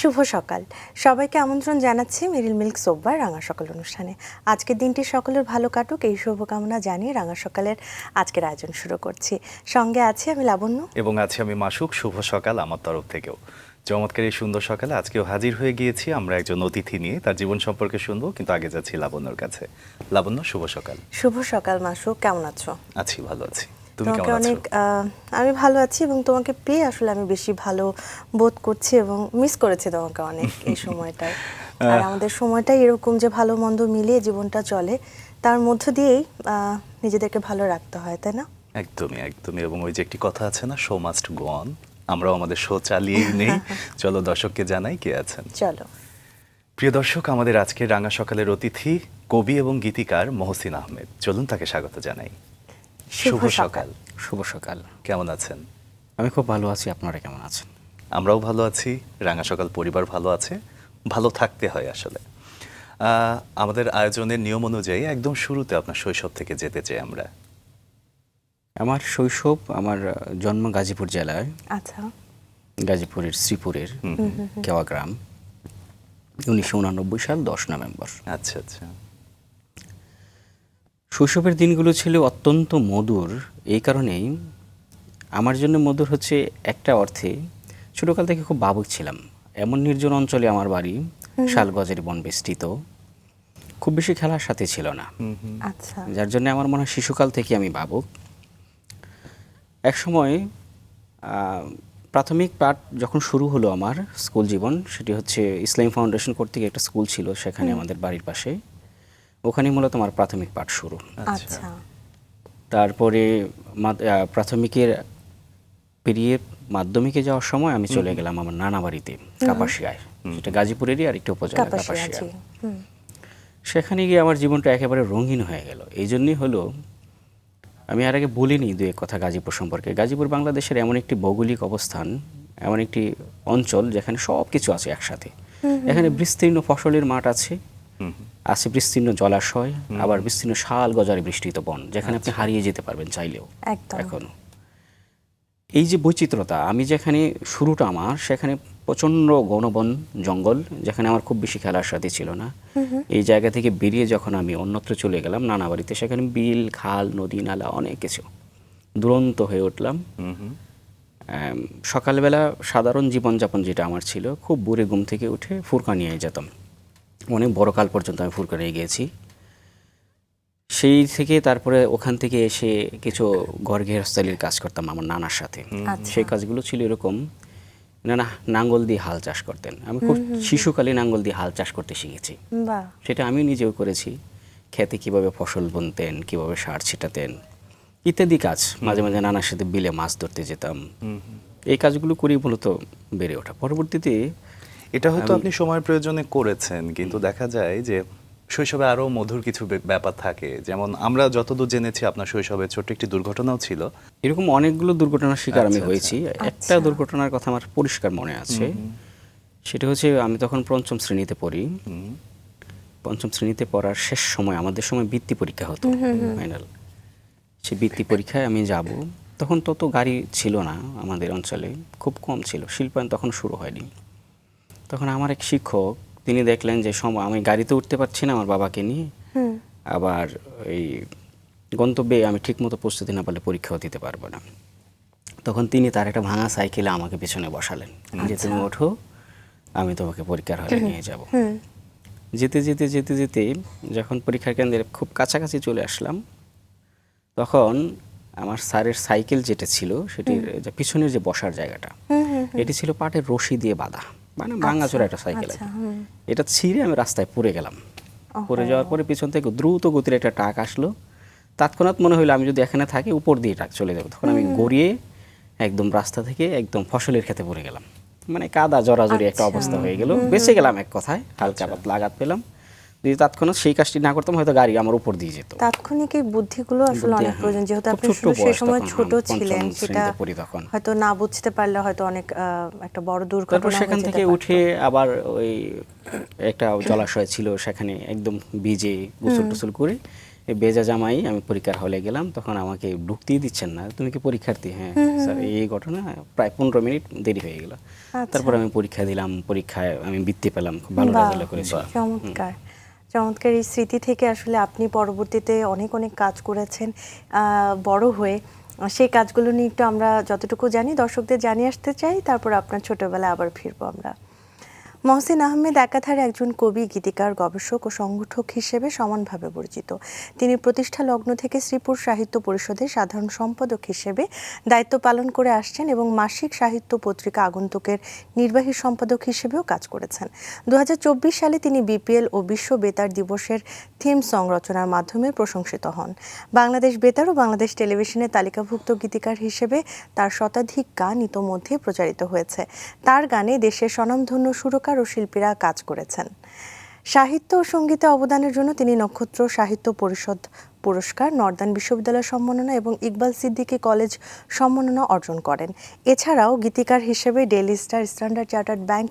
শুভ সকাল সবাইকে আমন্ত্রণ জানাচ্ছি মেরিল মিল্ক সোববার রাঙা সকাল অনুষ্ঠানে। আজকের দিনটি সকলের ভালো কাটুক এই শুভকামনা জানিয়ে রাঙা সকালের আজকের আয়োজন শুরু করছি। সঙ্গে আছি আমি লাবণ্য এবং আছি আমি মাসুক। শুভ সকাল আমার তরফ থেকেও। চমৎকার এই সুন্দর সকালে আজকেও হাজির হয়ে গিয়েছি আমরা একজন অতিথি নিয়ে, তার জীবন সম্পর্কে শুনবো, কিন্তু আগে যাচ্ছি লাবণ্যর কাছে। লাবণ্য, শুভ সকাল। শুভ সকাল মাসুক, কেমন আছো? আছি, ভালো আছি। তুমি তোমাকে কেমন আছো? আমি ভালো আছি এবং তোমাকে পেয়ে আসলে আমি বেশি ভালো বোধ করছি এবং মিস করেছি তোমাকে অনেক এই সময়টায়। আর আমাদের সময়টাই এরকম যে ভালো মন্দ মিলিয়ে জীবনটা চলে, তার মধ্য দিয়েই নিজেদেরকে ভালো রাখতে হয়, তাই না? একদমই একদমই। এবং ওই যে একটি কথা আছে না, শো মাস্ট গো অন, আমরাও আমাদের শো চালিয়েই নেই। চলো দর্শককে জানাই কে আছেন। চলো। প্রিয় দর্শক, আমাদের আজকের রাঙা সকালের অতিথি কবি এবং গীতিকার মহসিন আহমেদ। চলুন তাকে স্বাগত জানাই। শুভ সকাল। শুভ সকাল। কেমন আছেন? আমি খুব ভালো আছি, আপনারা কেমন আছেন? আমরাও ভালো আছি, রাঙা সকাল পরিবার ভালো আছে। ভালো থাকতে হয় আসলে। আমাদের আয়োজনের নিয়ম অনুযায়ী একদম শুরুতে আপনার শৈশব থেকে যেতে চাই আমরা। আমার শৈশব, আমার জন্ম গাজীপুর জেলায়। আচ্ছা। গাজীপুরের শ্রীপুরের কেওয়া গ্রাম, 1989 সাল 10 নভেম্বর। আচ্ছা আচ্ছা। শৈশবের দিনগুলো ছিল অত্যন্ত মধুর। এই কারণেই আমার জন্য মধুর হচ্ছে একটা অর্থে, ছোটকাল থেকে খুব ভাবুক ছিলাম। এমন নির্জন অঞ্চলে আমার বাড়ি, শালগজের বন বেষ্টিত, খুব বেশি খেলার সাথে ছিল না। আচ্ছা। যার জন্য আমার মনে হয় শিশুকাল থেকে আমি ভাবুক। এক সময় প্রাথমিক পাঠ যখন শুরু হলো আমার স্কুল জীবন, সেটি হচ্ছে ইসলামী ফাউন্ডেশন কর্তৃক একটা স্কুল ছিল সেখানে আমাদের বাড়ির পাশে। ওখানেই মূলত আমার প্রাথমিক পাঠ শুরু। আচ্ছা। তারপরে প্রাথমিকের পেরিয়ে মাধ্যমিকে যাওয়ার সময় আমি চলে গেলাম আমার নানা বাড়িতে কাপাসিয়ায়, সেটা গাজীপুরেরই আরেকটা উপজেলা কাপাসিয়া। সেখানে গিয়ে আমার জীবনটা একেবারে রঙিন হয়ে গেল। এই জন্যই হলো, আমি আর আগে বলিনি দু এক কথা গাজীপুর সম্পর্কে। গাজীপুর বাংলাদেশের এমন একটি ভৌগোলিক অবস্থান, এমন একটি অঞ্চল যেখানে সব কিছু আছে একসাথে। এখানে বিস্তীর্ণ ফসলের মাঠ আছে, আছে বিস্তীর্ণ জলাশয়, আবার বিস্তীর্ণ শাল গজারে বৃষ্টিত বন, যেখানে আপনি হারিয়ে যেতে পারবেন চাইলেও এখনো। এই যে বৈচিত্র্যতা, আমি যেখানে শুরুটা আমার, সেখানে প্রচণ্ড ঘনবন জঙ্গল, যেখানে আমার খুব বেশি খেলার সাথে ছিল না। এই জায়গা থেকে বেরিয়ে যখন আমি অন্যত্র চলে গেলাম নানা বাড়িতে, সেখানে বিল, খাল, নদী, নালা অনেক কিছু, দুরন্ত হয়ে উঠলাম। সকালবেলা সাধারণ জীবনযাপন যেটা আমার ছিল, খুব ভোরে ঘুম থেকে উঠে ফুরকা নিয়ে যেতাম। অনেক বড় কাল পর্যন্ত আমি ফুরকা নিয়ে গিয়েছি। সেই থেকে তারপরে ওখান থেকে এসে কিছু ঘর গৃহস্থালির কাজ করতাম আমার নানার সাথে। সেই কাজগুলো ছিল এরকম, নানা নাঙ্গল দিয়ে হাল চাষ করতেন। আমি খুব শিশুকালে নাঙ্গল দিয়ে হাল চাষ করতে শিখেছি। সেটা আমি নিজেও করেছি। খেতে কিভাবে ফসল বুনতেন, কিভাবে সার ছিটাতেন, ইত্যাদি কাজ। মাঝে মাঝে নানার সাথে বিলে মাছ ধরতে যেতাম। এই কাজগুলো করেই মূলত বেড়ে ওঠা। পরবর্তীতে এটা হয়তো আপনি সময়ের প্রয়োজনে করেছেন, কিন্তু দেখা যায় যে শৈশবে আরও মধুর কিছু ব্যাপার থাকে। যেমন আমরা যতদূর জেনেছি আপনার শৈশবে ছোট্ট একটি দুর্ঘটনাও ছিল। এরকম অনেকগুলো দুর্ঘটনার শিকার আমি হয়েছি। একটা দুর্ঘটনার কথা আমার পরিষ্কার মনে আছে। সেটা হচ্ছে, আমি তখন পঞ্চম শ্রেণীতে পড়ি। পঞ্চম শ্রেণীতে পড়ার শেষ সময় আমাদের সময় বৃত্তি পরীক্ষা হতো, ফাইনাল। সেই বৃত্তি পরীক্ষায় আমি যাব। তখন তত গাড়ি ছিল না আমাদের অঞ্চলে, খুব কম ছিল, শিল্পায়ন তখন শুরু হয়নি। তখন আমার এক শিক্ষক, তিনি দেখলেন যে আমি গাড়িতে উঠতে পারছি না আমার বাবাকে নিয়ে, আবার এই গন্তব্যে আমি ঠিকমতো প্রস্তুতি না পারলে পরীক্ষাও দিতে পারবো না। তখন তিনি তার একটা ভাঙা সাইকেলে আমাকে পেছনে বসালেন, যে তুমি ওঠো, আমি তোমাকে পরীক্ষার হলে নিয়ে যাব। যেতে যেতে যেতে যেতে যখন পরীক্ষার কেন্দ্রের খুব কাছাকাছি চলে আসলাম, তখন আমার স্যারের সাইকেল যেটা ছিল, সেটির যে পিছনের যে বসার জায়গাটা, এটি ছিল পাটের রশি দিয়ে বাঁধা, মানে ভাঙাচোরা একটা সাইকেল। এটা ছিঁড়ে আমি রাস্তায় পড়ে গেলাম। পড়ে যাওয়ার পরে পিছন থেকে দ্রুত গতির একটা ট্রাক আসলো। তৎক্ষণাৎ মনে হইলো আমি যদি এখানে থাকি উপর দিয়ে ট্রাক চলে যাবো। তখন আমি গড়িয়ে একদম রাস্তা থেকে একদম ফসলের খেতে পড়ে গেলাম। মানে কাদা জড়াজড়ি একটা অবস্থা হয়ে গেল। বেঁচে গেলাম এক কথায়, হালকা পাতলা আঘাত পেলাম। যদি তৎক্ষণাৎ সেই কাজটি না করতাম, হয়তো গাড়ি আমার উপর দিয়ে যেত। তাৎক্ষণিক এই বুদ্ধিগুলো আসলে অনেক প্রয়োজন, যেহেতু আপনি সেই সময় ছোট ছিলেন, সেটা হয়তো না বুঝতে পারলে হয়তো অনেক একটা বড় দুর্ঘটনা হয়ে যেতে পারত। সেখান থেকে উঠে আবার ওই একটা জলাশয় ছিল, সেখানে একদম ভিজে গোসল টোসল করে এই বেজা জামাই আমি পরীক্ষার হলে গেলাম, তখন আমাকে ঢুকতেই দিচ্ছেন না, তুমি কি পরীক্ষার্থী? হ্যাঁ স্যার। এই ঘটনা প্রায় 15 মিনিট দেরি হয়ে গেল। তারপর আমি পরীক্ষা দিলাম, পরীক্ষায় আমি বৃত্তি পেলাম, খুব ভালো বাহ, রেজাল্ট করেছি। চমৎকার চমৎকার। এই স্মৃতি থেকে আসলে আপনি পরবর্তীতে অনেক অনেক কাজ করেছেন বড় হয়ে। সেই কাজগুলো নিয়ে একটু আমরা যতটুকু জানি দর্শকদের জানিয়ে আসতে চাই, তারপর আপনার ছোটবেলায় আবার ফিরবো আমরা। মহসিন আহমেদ একাধারে একজন কবি, গীতিকার, গবেষক ও সংগঠক হিসেবে সমানভাবে পরিচিত। তিনি প্রতিষ্ঠা লগ্ন থেকে শ্রীপুর সাহিত্য পরিষদের সাধারণ সম্পাদক হিসেবে দায়িত্ব পালন করে আসছেন এবং মাসিক সাহিত্য পত্রিকা আগন্তুকের নির্বাহী সম্পাদক হিসেবেও কাজ করেছেন। 2024 সালে তিনি বিপিএল ও বিশ্ব বেতার দিবসের থিম সং রচনার মাধ্যমে প্রশংসিত হন। বাংলাদেশ বেতার ও বাংলাদেশ টেলিভিশনের তালিকাভুক্ত গীতিকার হিসেবে তার শতাধিক গান ইতোমধ্যে প্রচারিত হয়েছে। তার গানে দেশের স্বনামধন্য সুরকার ও শিল্পীরা কাজ করেছেন। সাহিত্য ও সঙ্গীতে অবদানের জন্য তিনি নক্ষত্র সাহিত্য পরিষদ পুরস্কার, নর্দান বিশ্ববিদ্যালয় সম্মাননা এবং ইকবাল সিদ্দিকী কলেজ সম্মাননা অর্জন করেন। এছাড়াও গীতিকার হিসেবে daily star, standard chartered bank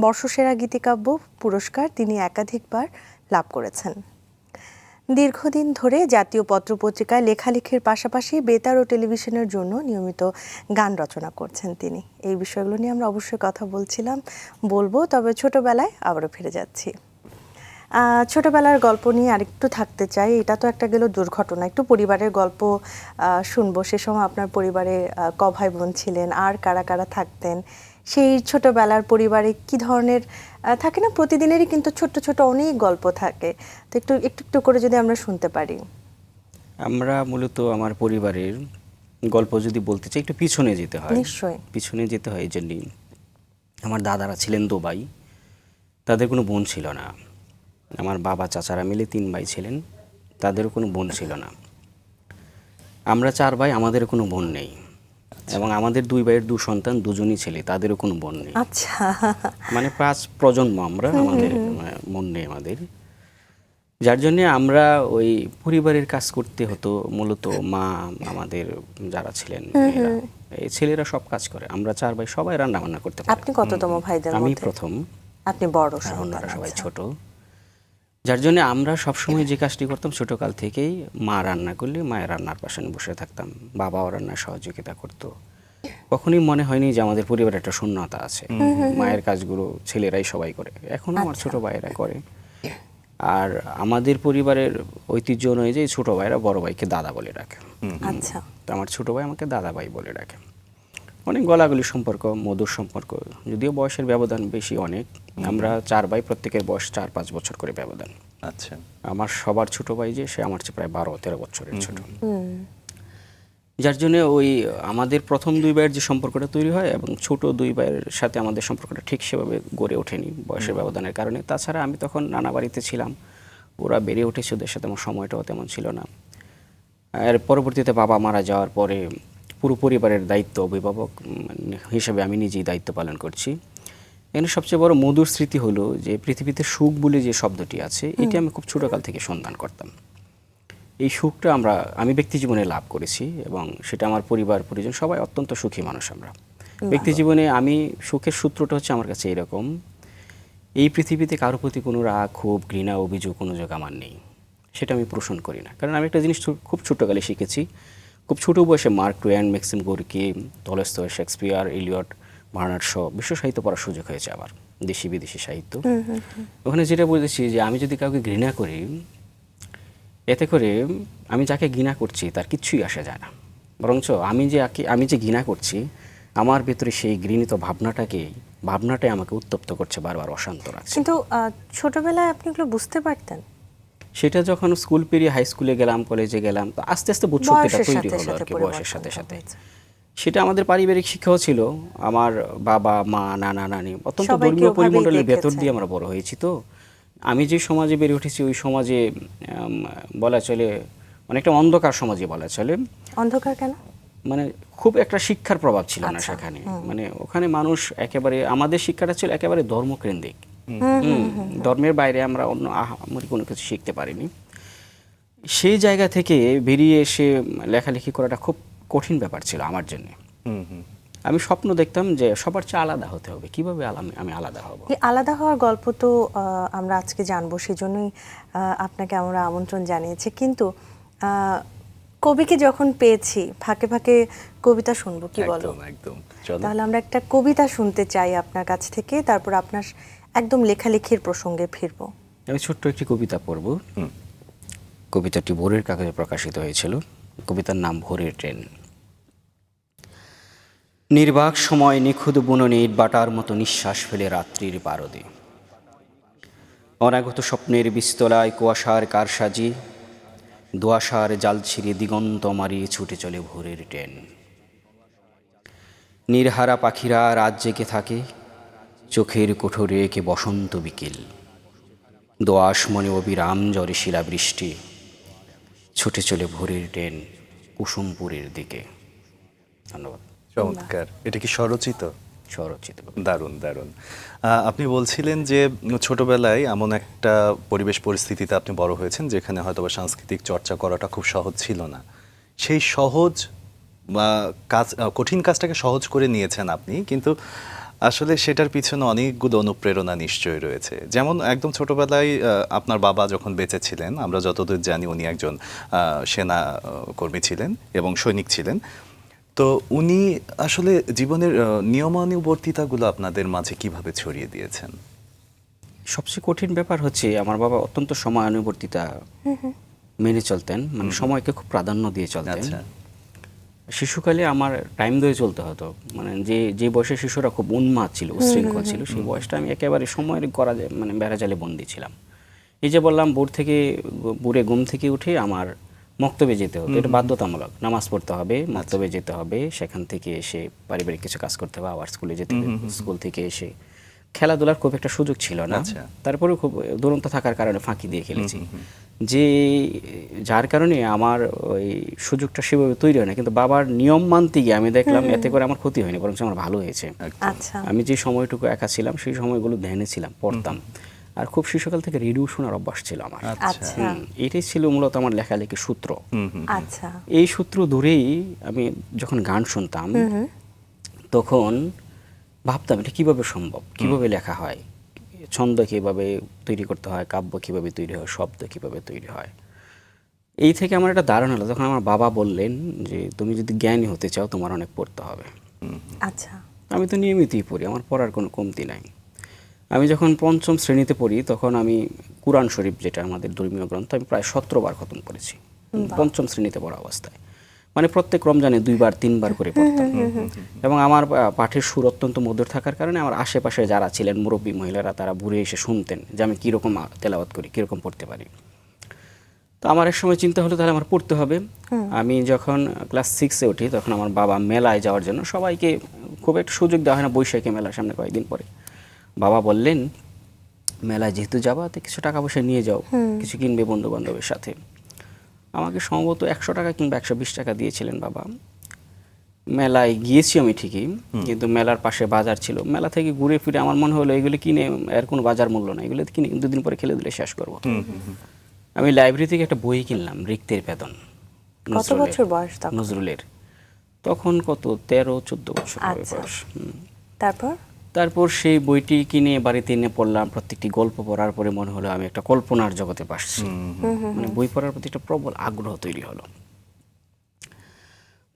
বর্ষসেরা গীতিকাব্য পুরস্কার তিনি একাধিকবার লাভ করেছেন। দীর্ঘদিন ধরে জাতীয় পত্রপত্রিকায় লেখালেখির পাশাপাশি বেতার ও টেলিভিশনের জন্য নিয়মিত গান রচনা করছেন তিনি। এই বিষয়গুলো নিয়ে আমরা অবশ্যই কথা বলবো, তবে ছোটবেলায় আবারও ফিরে যাচ্ছি। ছোটবেলার গল্প নিয়ে আরেকটু থাকতে চাই। এটা তো একটা গেল দুর্ঘটনা, একটু পরিবারের গল্প শুনবো। সে সময় আপনার পরিবারে ক ভাই বোন ছিলেন, আর কারা কারা থাকতেন? সেই ছোটবেলার পরিবারে কি ধরনের থাকে না, প্রতিদিনেরই কিন্তু ছোট ছোট অনেক গল্প থাকে, তো একটু একটু একটু করে যদি আমরা শুনতে পারি। আমরা মূলত আমার পরিবারের গল্প যদি বলতে চাই, একটু পিছনে যেতে হয়। নিশ্চয়ই। পিছনে যেতে হয় এই জন্যই, আমার দাদারা ছিলেন 2 ভাই, তাদের কোনো বোন ছিল না। আমার বাবা চাচারা মিলে 3 ভাই ছিলেন, তাদেরও কোনো বোন ছিল না। আমরা 4 ভাই, আমাদের কোনো বোন নেই। এবং আমাদের 2 ভাইয়ের 2 সন্তান, দুজনই ছেলে, তাদেরও কোনো বোন নেই। আচ্ছা। মানে 5 প্রজন্ম আমরা, আমাদের বোন নেই আমাদের। যার জন্যে আমরা ওই পরিবারের কাজ করতে হতো। মূলত মা, আমাদের যারা ছিলেন মেয়েরা, এই ছেলেরা সব কাজ করে। আমরা 4 ভাই সবাই রান্না বান্না করতে পারি। আপনি কততম ভাইদের আমি মধ্যে? প্রথম, আপনি বড় আর সন্তান। অন্যরা সবাই আচ্ছা। ছোট। যার জন্য আমরা সবসময় যে কাজটি করতাম, ছোটকাল থেকেই মা রান্না করলে মায়ের রান্নার পাশে বসে থাকতাম, বাবাও রান্নার সহযোগিতা করতো। কখনই মনে হয়নি যে আমাদের পরিবারে একটা শূন্যতা আছে। মায়ের কাজগুলো ছেলেরাই সবাই করে, এখনো আমার ছোট ভাইয়েরা করে। আর আমাদের পরিবারের ঐতিহ্য অনুযায়ী ছোট ভাইরা বড় ভাইকে দাদা বলে ডাকে। আচ্ছা। তো আমার ছোট ভাই আমাকে দাদা ভাই বলে ডাকে। অনেক গলাগলি সম্পর্ক, মধুর সম্পর্ক, যদিও বয়সের ব্যবধান বেশি অনেক। আমরা 4 ভাই, প্রত্যেকের বয়স 4-5 বছর করে ব্যবধান। আচ্ছা। আমার সবার ছোট ভাই যে, সে আমার চেয়ে প্রায় 12-13 বছরের ছোট। যার জন্য ওই আমাদের প্রথম 2 ভাইয়ের যে সম্পর্কটা তৈরি হয় এবং ছোট 2 ভাইয়ের সাথে আমাদের সম্পর্কটা ঠিক সেভাবে গড়ে ওঠেনি বয়সের ব্যবধানের কারণে। তাছাড়া আমি তখন নানা বাড়িতে ছিলাম, ওরা বেড়ে উঠেছে, ওদের সাথে আমার সময়টাও তেমন ছিল না। আর পরবর্তীতে বাবা মারা যাওয়ার পরে পুরো পরিবারের দায়িত্ব, অভিভাবক হিসেবে আমি নিজেই দায়িত্ব পালন করছি। এখানে সবচেয়ে বড় মধুর স্মৃতি হলো যে পৃথিবীতে সুখ বলে যে শব্দটি আছে, এটি আমি খুব ছোটকাল থেকে সন্ধান করতাম। এই সুখটা আমি ব্যক্তি জীবনে লাভ করেছি এবং সেটা আমার পরিবার পরিজন সবাই অত্যন্ত সুখী মানুষ আমরা। ব্যক্তি জীবনে আমি সুখের সূত্রটা হচ্ছে আমার কাছে এরকম, এই পৃথিবীতে কারো প্রতি কোনো রাগ, ক্ষোভ, ঘৃণা, অভিযোগ কোনো যোগ আমার নেই। সেটা আমি পোষণ করি না, কারণ আমি একটা জিনিস খুব ছোটকালে শিখেছি। খুব ছোট বয়সে Mark Twain, Maxim Gorky, Tolstoy, Shakespeare, Eliot, Bernard Shaw বিশ্ব সাহিত্য পড়ার সুযোগ হয়েছে, আবার দেশি বিদেশি সাহিত্য। ওখানে যেটা বুঝেছি যে আমি যদি কাউকে ঘৃণা করি, এতে করে আমি যাকে ঘৃণা করছি তার কিচ্ছুই আসে যায় না, বরঞ্চ আমি যে ঘৃণা করছি, আমার ভেতরে সেই ঘৃণিত ভাবনাটাই আমাকে উত্তপ্ত করছে, বারবার অশান্ত রাখছে। কিন্তু ছোটবেলায় আপনি এগুলো বুঝতে পারতেন? সেটা যখন স্কুল পেরিয়ে হাই স্কুলে গেলাম, কলেজে গেলাম, তো আস্তে আস্তে বোধশক্তিটা তৈরি হলো আর কি, বয়সের সাথে সাথে। সেটা আমাদের পারিবারিক শিক্ষাও ছিল। আমার বাবা মা, নানা নানি অত্যন্ত ধর্মীয় পরিমণ্ডলের ভেতর দিয়ে আমরা বড় হয়েছি। তো আমি যে সমাজে বেড়ে উঠেছি, ওই সমাজে বলা চলে অনেকটা অন্ধকার সমাজে বলা চলে। অন্ধকার কেন? মানে খুব একটা শিক্ষার প্রভাব ছিল না সেখানে। মানে ওখানে মানুষ একেবারে, আমাদের শিক্ষাটা ছিল একেবারে ধর্মকেন্দ্রিক। ধর্মের বাইরে আমরা অন্য কোনো কিছু শিখতে পারিনি। সেই জায়গা থেকে বেরিয়ে এসে লেখালেখি করাটা খুব কঠিন ব্যাপার ছিল আমার জন্য। আমি স্বপ্ন দেখতাম যে সবার চেয়ে আলাদা হতে হবে, কিভাবে আমি আলাদা হব। এই আলাদা হওয়ার গল্প তো আমরা আজকে জানবো, সেজন্যই আপনাকে আমরা আমন্ত্রণ জানিয়েছি। কিন্তু কবিকে যখন পেয়েছি, ফাঁকে ফাঁকে কবিতা শুনবো, কি বলো? একদম একদম, চলো। তাহলে আমরা একটা কবিতা শুনতে চাই আপনার কাছ থেকে, তারপর আপনার একদম লেখালেখির প্রসঙ্গে ফিরবো। আমি ছোট্ট একটি কবিতা পড়ব। কবিতাটি ভোরের কাগজে প্রকাশিত হয়েছিল। কবিতার নাম ভোরের ট্রেন। নির্বাক সময় নিখুঁত বুননে ইট বাটার মতো নিঃশ্বাস ফেলে রাত্রির পারদে, অনাগত স্বপ্নের বিস্তলায় কুয়াশার কারসাজি, দোয়াশার জাল ছিঁড়ে দিগন্ত মারিয়ে ছুটে চলে ভোরের ট্রেন। নির্হারা পাখিরা রাত জেগে থাকে, চোখের কোঠরে এঁকে বসন্ত বিকেল, দোআঁশ মনে অবিরাম ঝরে শিলাবৃষ্টি, ছুটে চলে ভোরের ট্রেন কুসুমপুরের দিকে। ধন্যবাদ। চমৎকার। এটা কি স্বরচিত? স্বরচিত। দারুণ দারুণ। আপনি বলছিলেন যে ছোটবেলায় এমন একটা পরিবেশ পরিস্থিতিতে আপনি বড় হয়েছেন যেখানে হয়তো বা সাংস্কৃতিক চর্চা করাটা খুব সহজ ছিল না। সেই সহজ বা কাজ, কঠিন কাজটাকে সহজ করে নিয়েছেন আপনি, কিন্তু আসলে সেটার পিছনে অনেকগুলো অনুপ্রেরণা নিশ্চয়ই রয়েছে। যেমন একদম ছোটবেলায় আপনার বাবা যখন বেঁচে ছিলেন, আমরা যতদূর জানি উনি একজন সেনা কর্মী ছিলেন এবং সৈনিক ছিলেন। তো উনি আসলে জীবনের নিয়মানুবর্তিতাগুলো আপনাদের মাঝে কিভাবে ছড়িয়ে দিয়েছেন? সবচেয়ে কঠিন ব্যাপার হচ্ছে আমার বাবা অত্যন্ত সময়ানুবর্তিতা মেনে চলতেন, মানে সময়কে খুব প্রাধান্য দিয়ে চলতেন। আচ্ছা। শিশুকালে আমার টাইম ধরে চলতে হতো, মানে যে বয়সে শিশুরা খুব উন্মাদ ছিল, উচ্ছৃঙ্খল ছিল, সেই বয়সটা আমি একেবারে সময়ের করা যায় মানে বেড়াজালে বন্দি ছিলাম। এই যে বললাম ভোরে ঘুম থেকে উঠে আমার মক্তবে যেতে হতো, এটা বাধ্যতামূলক, নামাজ পড়তে হবে, মক্তবে যেতে হবে, সেখান থেকে এসে পারিবারিক কিছু কাজ করতে হবে, আবার স্কুলে যেতে হবে, স্কুল থেকে এসে খেলাধুলার খুব একটা সুযোগ ছিল না। তারপরেও খুব দুরন্ত থাকার কারণে ফাঁকি দিয়ে খেলেছি, যে যার কারণে আমার ওই সুযোগটা সেভাবে তৈরি হয় না। কিন্তু বাবার নিয়ম মানতে গিয়ে আমি দেখলাম এতে করে আমার ক্ষতি হয়নি, বরং আমার ভালো হয়েছে। আচ্ছা। আমি যে সময়টুকু একা ছিলাম সেই সময়গুলো ধ্যানে ছিলাম, পড়তাম। আর খুব শিশুকাল থেকে রেডিও শোনার অভ্যাস ছিল আমার। আচ্ছা। এটাই ছিল মূলত আমার লেখালেখির সূত্র। আচ্ছা। এই সূত্র ধরেই আমি যখন গান শুনতাম তখন ভাবতাম এটা কিভাবে সম্ভব, কিভাবে লেখা হয়, ছন্দ কিভাবে তৈরি করতে হয়, কাব্য কিভাবে তৈরি হয়, শব্দ কিভাবে তৈরি হয়। এই থেকে আমার একটা ধারণা হলো, তখন আমার বাবা বললেন যে তুমি যদি জ্ঞানী হতে চাও তোমার অনেক পড়তে হবে। আচ্ছা। আমি তো নিয়মিতই পড়ি, আমার পড়ার কোনো কমতি নাই। আমি যখন পঞ্চম শ্রেণীতে পড়ি তখন আমি কুরআন শরীফ, যেটা আমাদের ধর্মীয় গ্রন্থ, আমি প্রায় 17 বার খতম করেছি পঞ্চম শ্রেণীতে পড়া অবস্থায়। মানে প্রত্যেক রমজানে 2 বার 3 বার করে পড়তাম। এবং আমার পাঠের সুর অত্যন্ত মধুর থাকার কারণে আমার আশেপাশে যারা ছিলেন মুরব্বী মহিলারা, তারা ঘুরে এসে শুনতেন যে আমি কীরকম তেলাওয়াত করি, কীরকম পড়তে পারি। তো আমার এক সময় চিন্তা হলো তাহলে আমার পড়তে হবে। আমি যখন ক্লাস 6-এ উঠি তখন আমার বাবা মেলায় যাওয়ার জন্য, সবাইকে খুব একটা সুযোগ দেওয়া হয় না, বৈশাখী মেলার সামনে কয়েকদিন পরে বাবা বললেন মেলায় যেহেতু যাবা তো কিছু টাকা পয়সা নিয়ে যাও, কিছু কিনবে বন্ধু বান্ধবের সাথে। আমাকে সম্ভবত 100 টাকা কিংবা 120 টাকা দিয়েছিলেন বাবা। মেলায় গিয়েছি আমি ঠিকই, কিন্তু মেলার পাশে বাজার ছিল, মেলা থেকে ঘুরে ফিরে আমার মনে হলো এগুলো কিনে এর কোনো বাজার মূল্য না, এগুলো কিনে 2 দিন পরে খেলে দিলে শেষ করবো। আমি লাইব্রেরি থেকে একটা বই কিনলাম, রিক্তের বেদন, কত বছর বয়স তখন? নজরুলের। তখন কত 13-14 বছর আচ্ছা। বয়স। তারপর সেই বইটি কিনে বাড়িতে এনে পড়লাম। প্রত্যেকটি গল্প পড়ার পরে মনে হলো আমি একটা কল্পনার জগতে বাসছি, মানে বই পড়ার প্রতি একটা প্রবল আগ্রহ তৈরি হলো।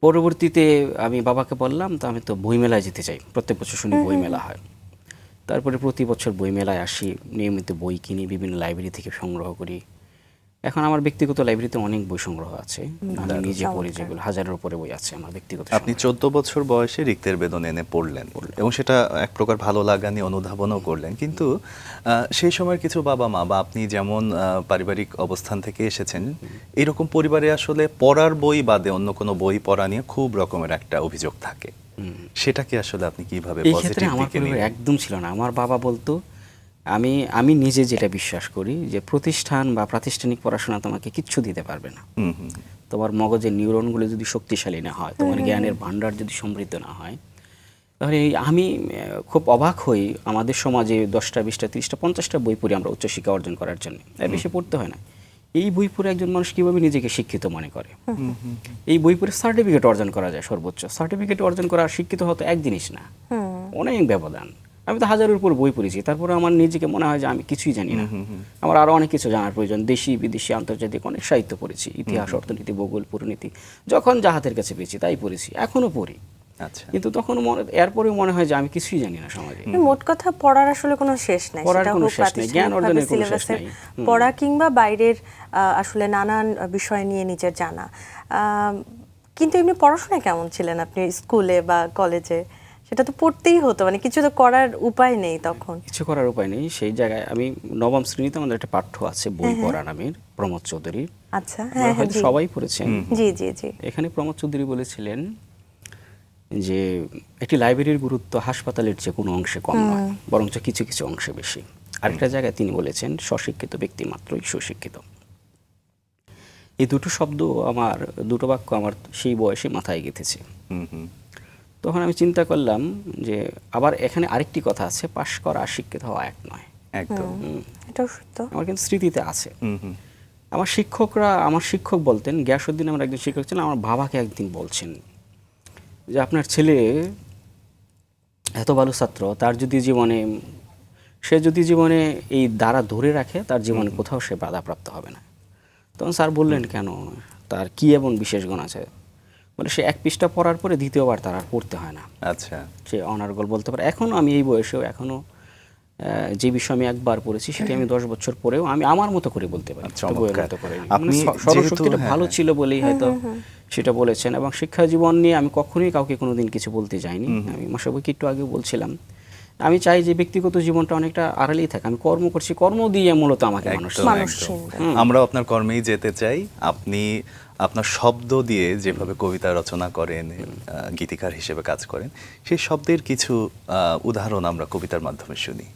পরবর্তীতে আমি বাবাকে বললাম তো আমি তো বইমেলায় যেতে চাই, প্রত্যেক বছর শুনি বইমেলা হয়। তারপরে প্রতি বছর বইমেলায় আসি, নিয়মিত বই কিনি, বিভিন্ন লাইব্রেরি থেকে সংগ্রহ করি। এখন আমার ব্যক্তিগত লাইব্রেরিতে অনেক বই সংগ্রহ আছে, আমি নিজে পড়ি, যেগুলো 1000-এর উপরে বই আছে আমার ব্যক্তিগত। আপনি 14 বছর বয়সে রিক্তের বেদন এনে পড়লেন এবং সেটা এক প্রকার ভালো লাগা নিয়ে অনুধাবনও করলেন। কিন্তু সেই সময়ের কিছু বাবা মা বা আপনি যেমন পারিবারিক অবস্থান থেকে এসেছেন, এরকম পরিবারে আসলে পড়ার বই বাদে অন্য কোনো বই পড়া নিয়ে খুব রকমের একটা অভিযোগ থাকে। সেটাকে আসলে আপনি কিভাবে এই ক্ষেত্রে পজিটিভ আমার দিকে পরিবার নিয়ে? একদম ছিল না। আমার বাবা বলতো, আমি নিজে যেটা বিশ্বাস করি যে প্রতিষ্ঠান বা প্রাতিষ্ঠানিক পড়াশোনা তোমাকে কিচ্ছু দিতে পারবে না। তোমার মগজের নিউরনগুলো যদি শক্তিশালী না হয়, তোমার জ্ঞানের ভান্ডার যদি সমৃদ্ধ না হয়, তাহলে আমি খুব অবাক হই আমাদের সমাজে 10টা 20টা 30টা 50টা বই পড়ি আমরা উচ্চশিক্ষা অর্জন করার জন্য, এর বেশি পড়তে হয় না। এই বই পড়ে একজন মানুষ কীভাবে নিজেকে শিক্ষিত মনে করে। এই বই পড়ে সার্টিফিকেট অর্জন করা যায়, সর্বোচ্চ সার্টিফিকেট অর্জন করা শিক্ষিত হতে এক জিনিস না, অনেক ব্যবধান। আমি তো হাজারের উপর বই পড়েছি, তারপরে আমার নিজেকে মনে হয় যে আমি কিছুই জানি না, আমার আরও অনেক কিছু জানার প্রয়োজন। দেশি বিদেশি আন্তর্জাতিক অনেক সাহিত্য পড়েছি, ইতিহাস, অর্থনীতি, ভূগোল, পুরনীতি, যখন যা হাতের কাছে পেয়েছি তাই পড়েছি, এখনও পড়ি। আচ্ছা, কিন্তু তখন এরপরে মনে হয় যে আমি কিছুই জানি না সমাজে। মোট কথা পড়ার আসলে কোনো শেষ নাই, পড়ার সেটা কোনো হোক শেষ নেই, জ্ঞান অর্জনের কোনো শেষ সিলেবাসের নেই। পড়া কিংবা বাইরের আসলে নানান বিষয় নিয়ে নিজের জানা। কিন্তু এমনি পড়াশোনায় কেমন ছিলেন আপনি স্কুলে বা কলেজে? সেটা তো পড়তেই হতো, মানে কিছু তো করার উপায় নেই তখন। কিছু করার উপায় নেই। সেই জায়গায় আমি নবম শ্রেণীতে আমাদের একটা পাঠ্য আছে বই পড়া নামের, প্রমোদ চৌধুরীর। আচ্ছা, আপনারা হয়তো সবাই পড়েছেন। জি জি জি। এখানে প্রমোদ চৌধুরী বলেছিলেন যে একটি লাইব্রেরির গুরুত্ব হাসপাতালের যে কোনো অংশে কম নয়, বরঞ্চ কিছু কিছু অংশে বেশি। আরেকটা জায়গায় তিনি বলেছেন স্বশিক্ষিত ব্যক্তি মাত্রই সুশিক্ষিত। এই দুটো শব্দ আমার, দুটো বাক্য আমার সেই বয়সে মাথায় গেঁথেছে। তখন আমি চিন্তা করলাম যে আবার এখানে আরেকটি কথা আছে, পাশ করা আর শিক্ষিত হওয়া এক নয়। একদম, এটাও সত্য। আমার কিন্তু স্মৃতিতে আছে। আমার শিক্ষক বলতেন, গিয়াসউদ্দিন আমার একজন শিক্ষক ছিলেন, আমার বাবাকে একদিন বলছেন যে আপনার ছেলে এত ভালো ছাত্র, সে যদি জীবনে এই দ্বারা ধরে রাখে, তার জীবনে কোথাও সে বাধাপ্রাপ্ত হবে না। তখন স্যার বললেন, কেন, তার কি এমন বিশেষ গুণ আছে? বলে সে এক পৃষ্ঠা পড়ার পরে দ্বিতীয়বার তার আর পড়তে হয় না। আচ্ছা, সে অনার্গল বলতে পারে। এখনও আমি এই বয়সেও এখনও যে বিষয় আমি একবার পড়েছি সেটি আমি 10 বছর পরেও আমি আমার মতো করে বলতে পারি। বইয়ের মতো করে। আপনি স্মরণশক্তিটা ভালো ছিল বলেই হয়তো সেটা বলেছেন। এবং শিক্ষা জীবন নিয়ে আমি কখনোই কাউকে কোনোদিন কিছু বলতে যাইনি। আমি মাসাবুকে একটু আগে বলছিলাম, আমি চাই যে ব্যক্তিগত জীবনটা অনেকটা আড়ালেই থাকে। আমি কর্ম করছি, কর্ম দিয়ে মূলত আমাকে মানুষ। আমরাও আপনার কর্মেই যেতে চাই। আপনি আপনার শব্দ দিয়ে যেভাবে কবিতা রচনা করেন, গীতিকার হিসেবে কাজ করেন, সেই শব্দের কিছু উদাহরণ আমরা কবিতার মাধ্যমে শুনি।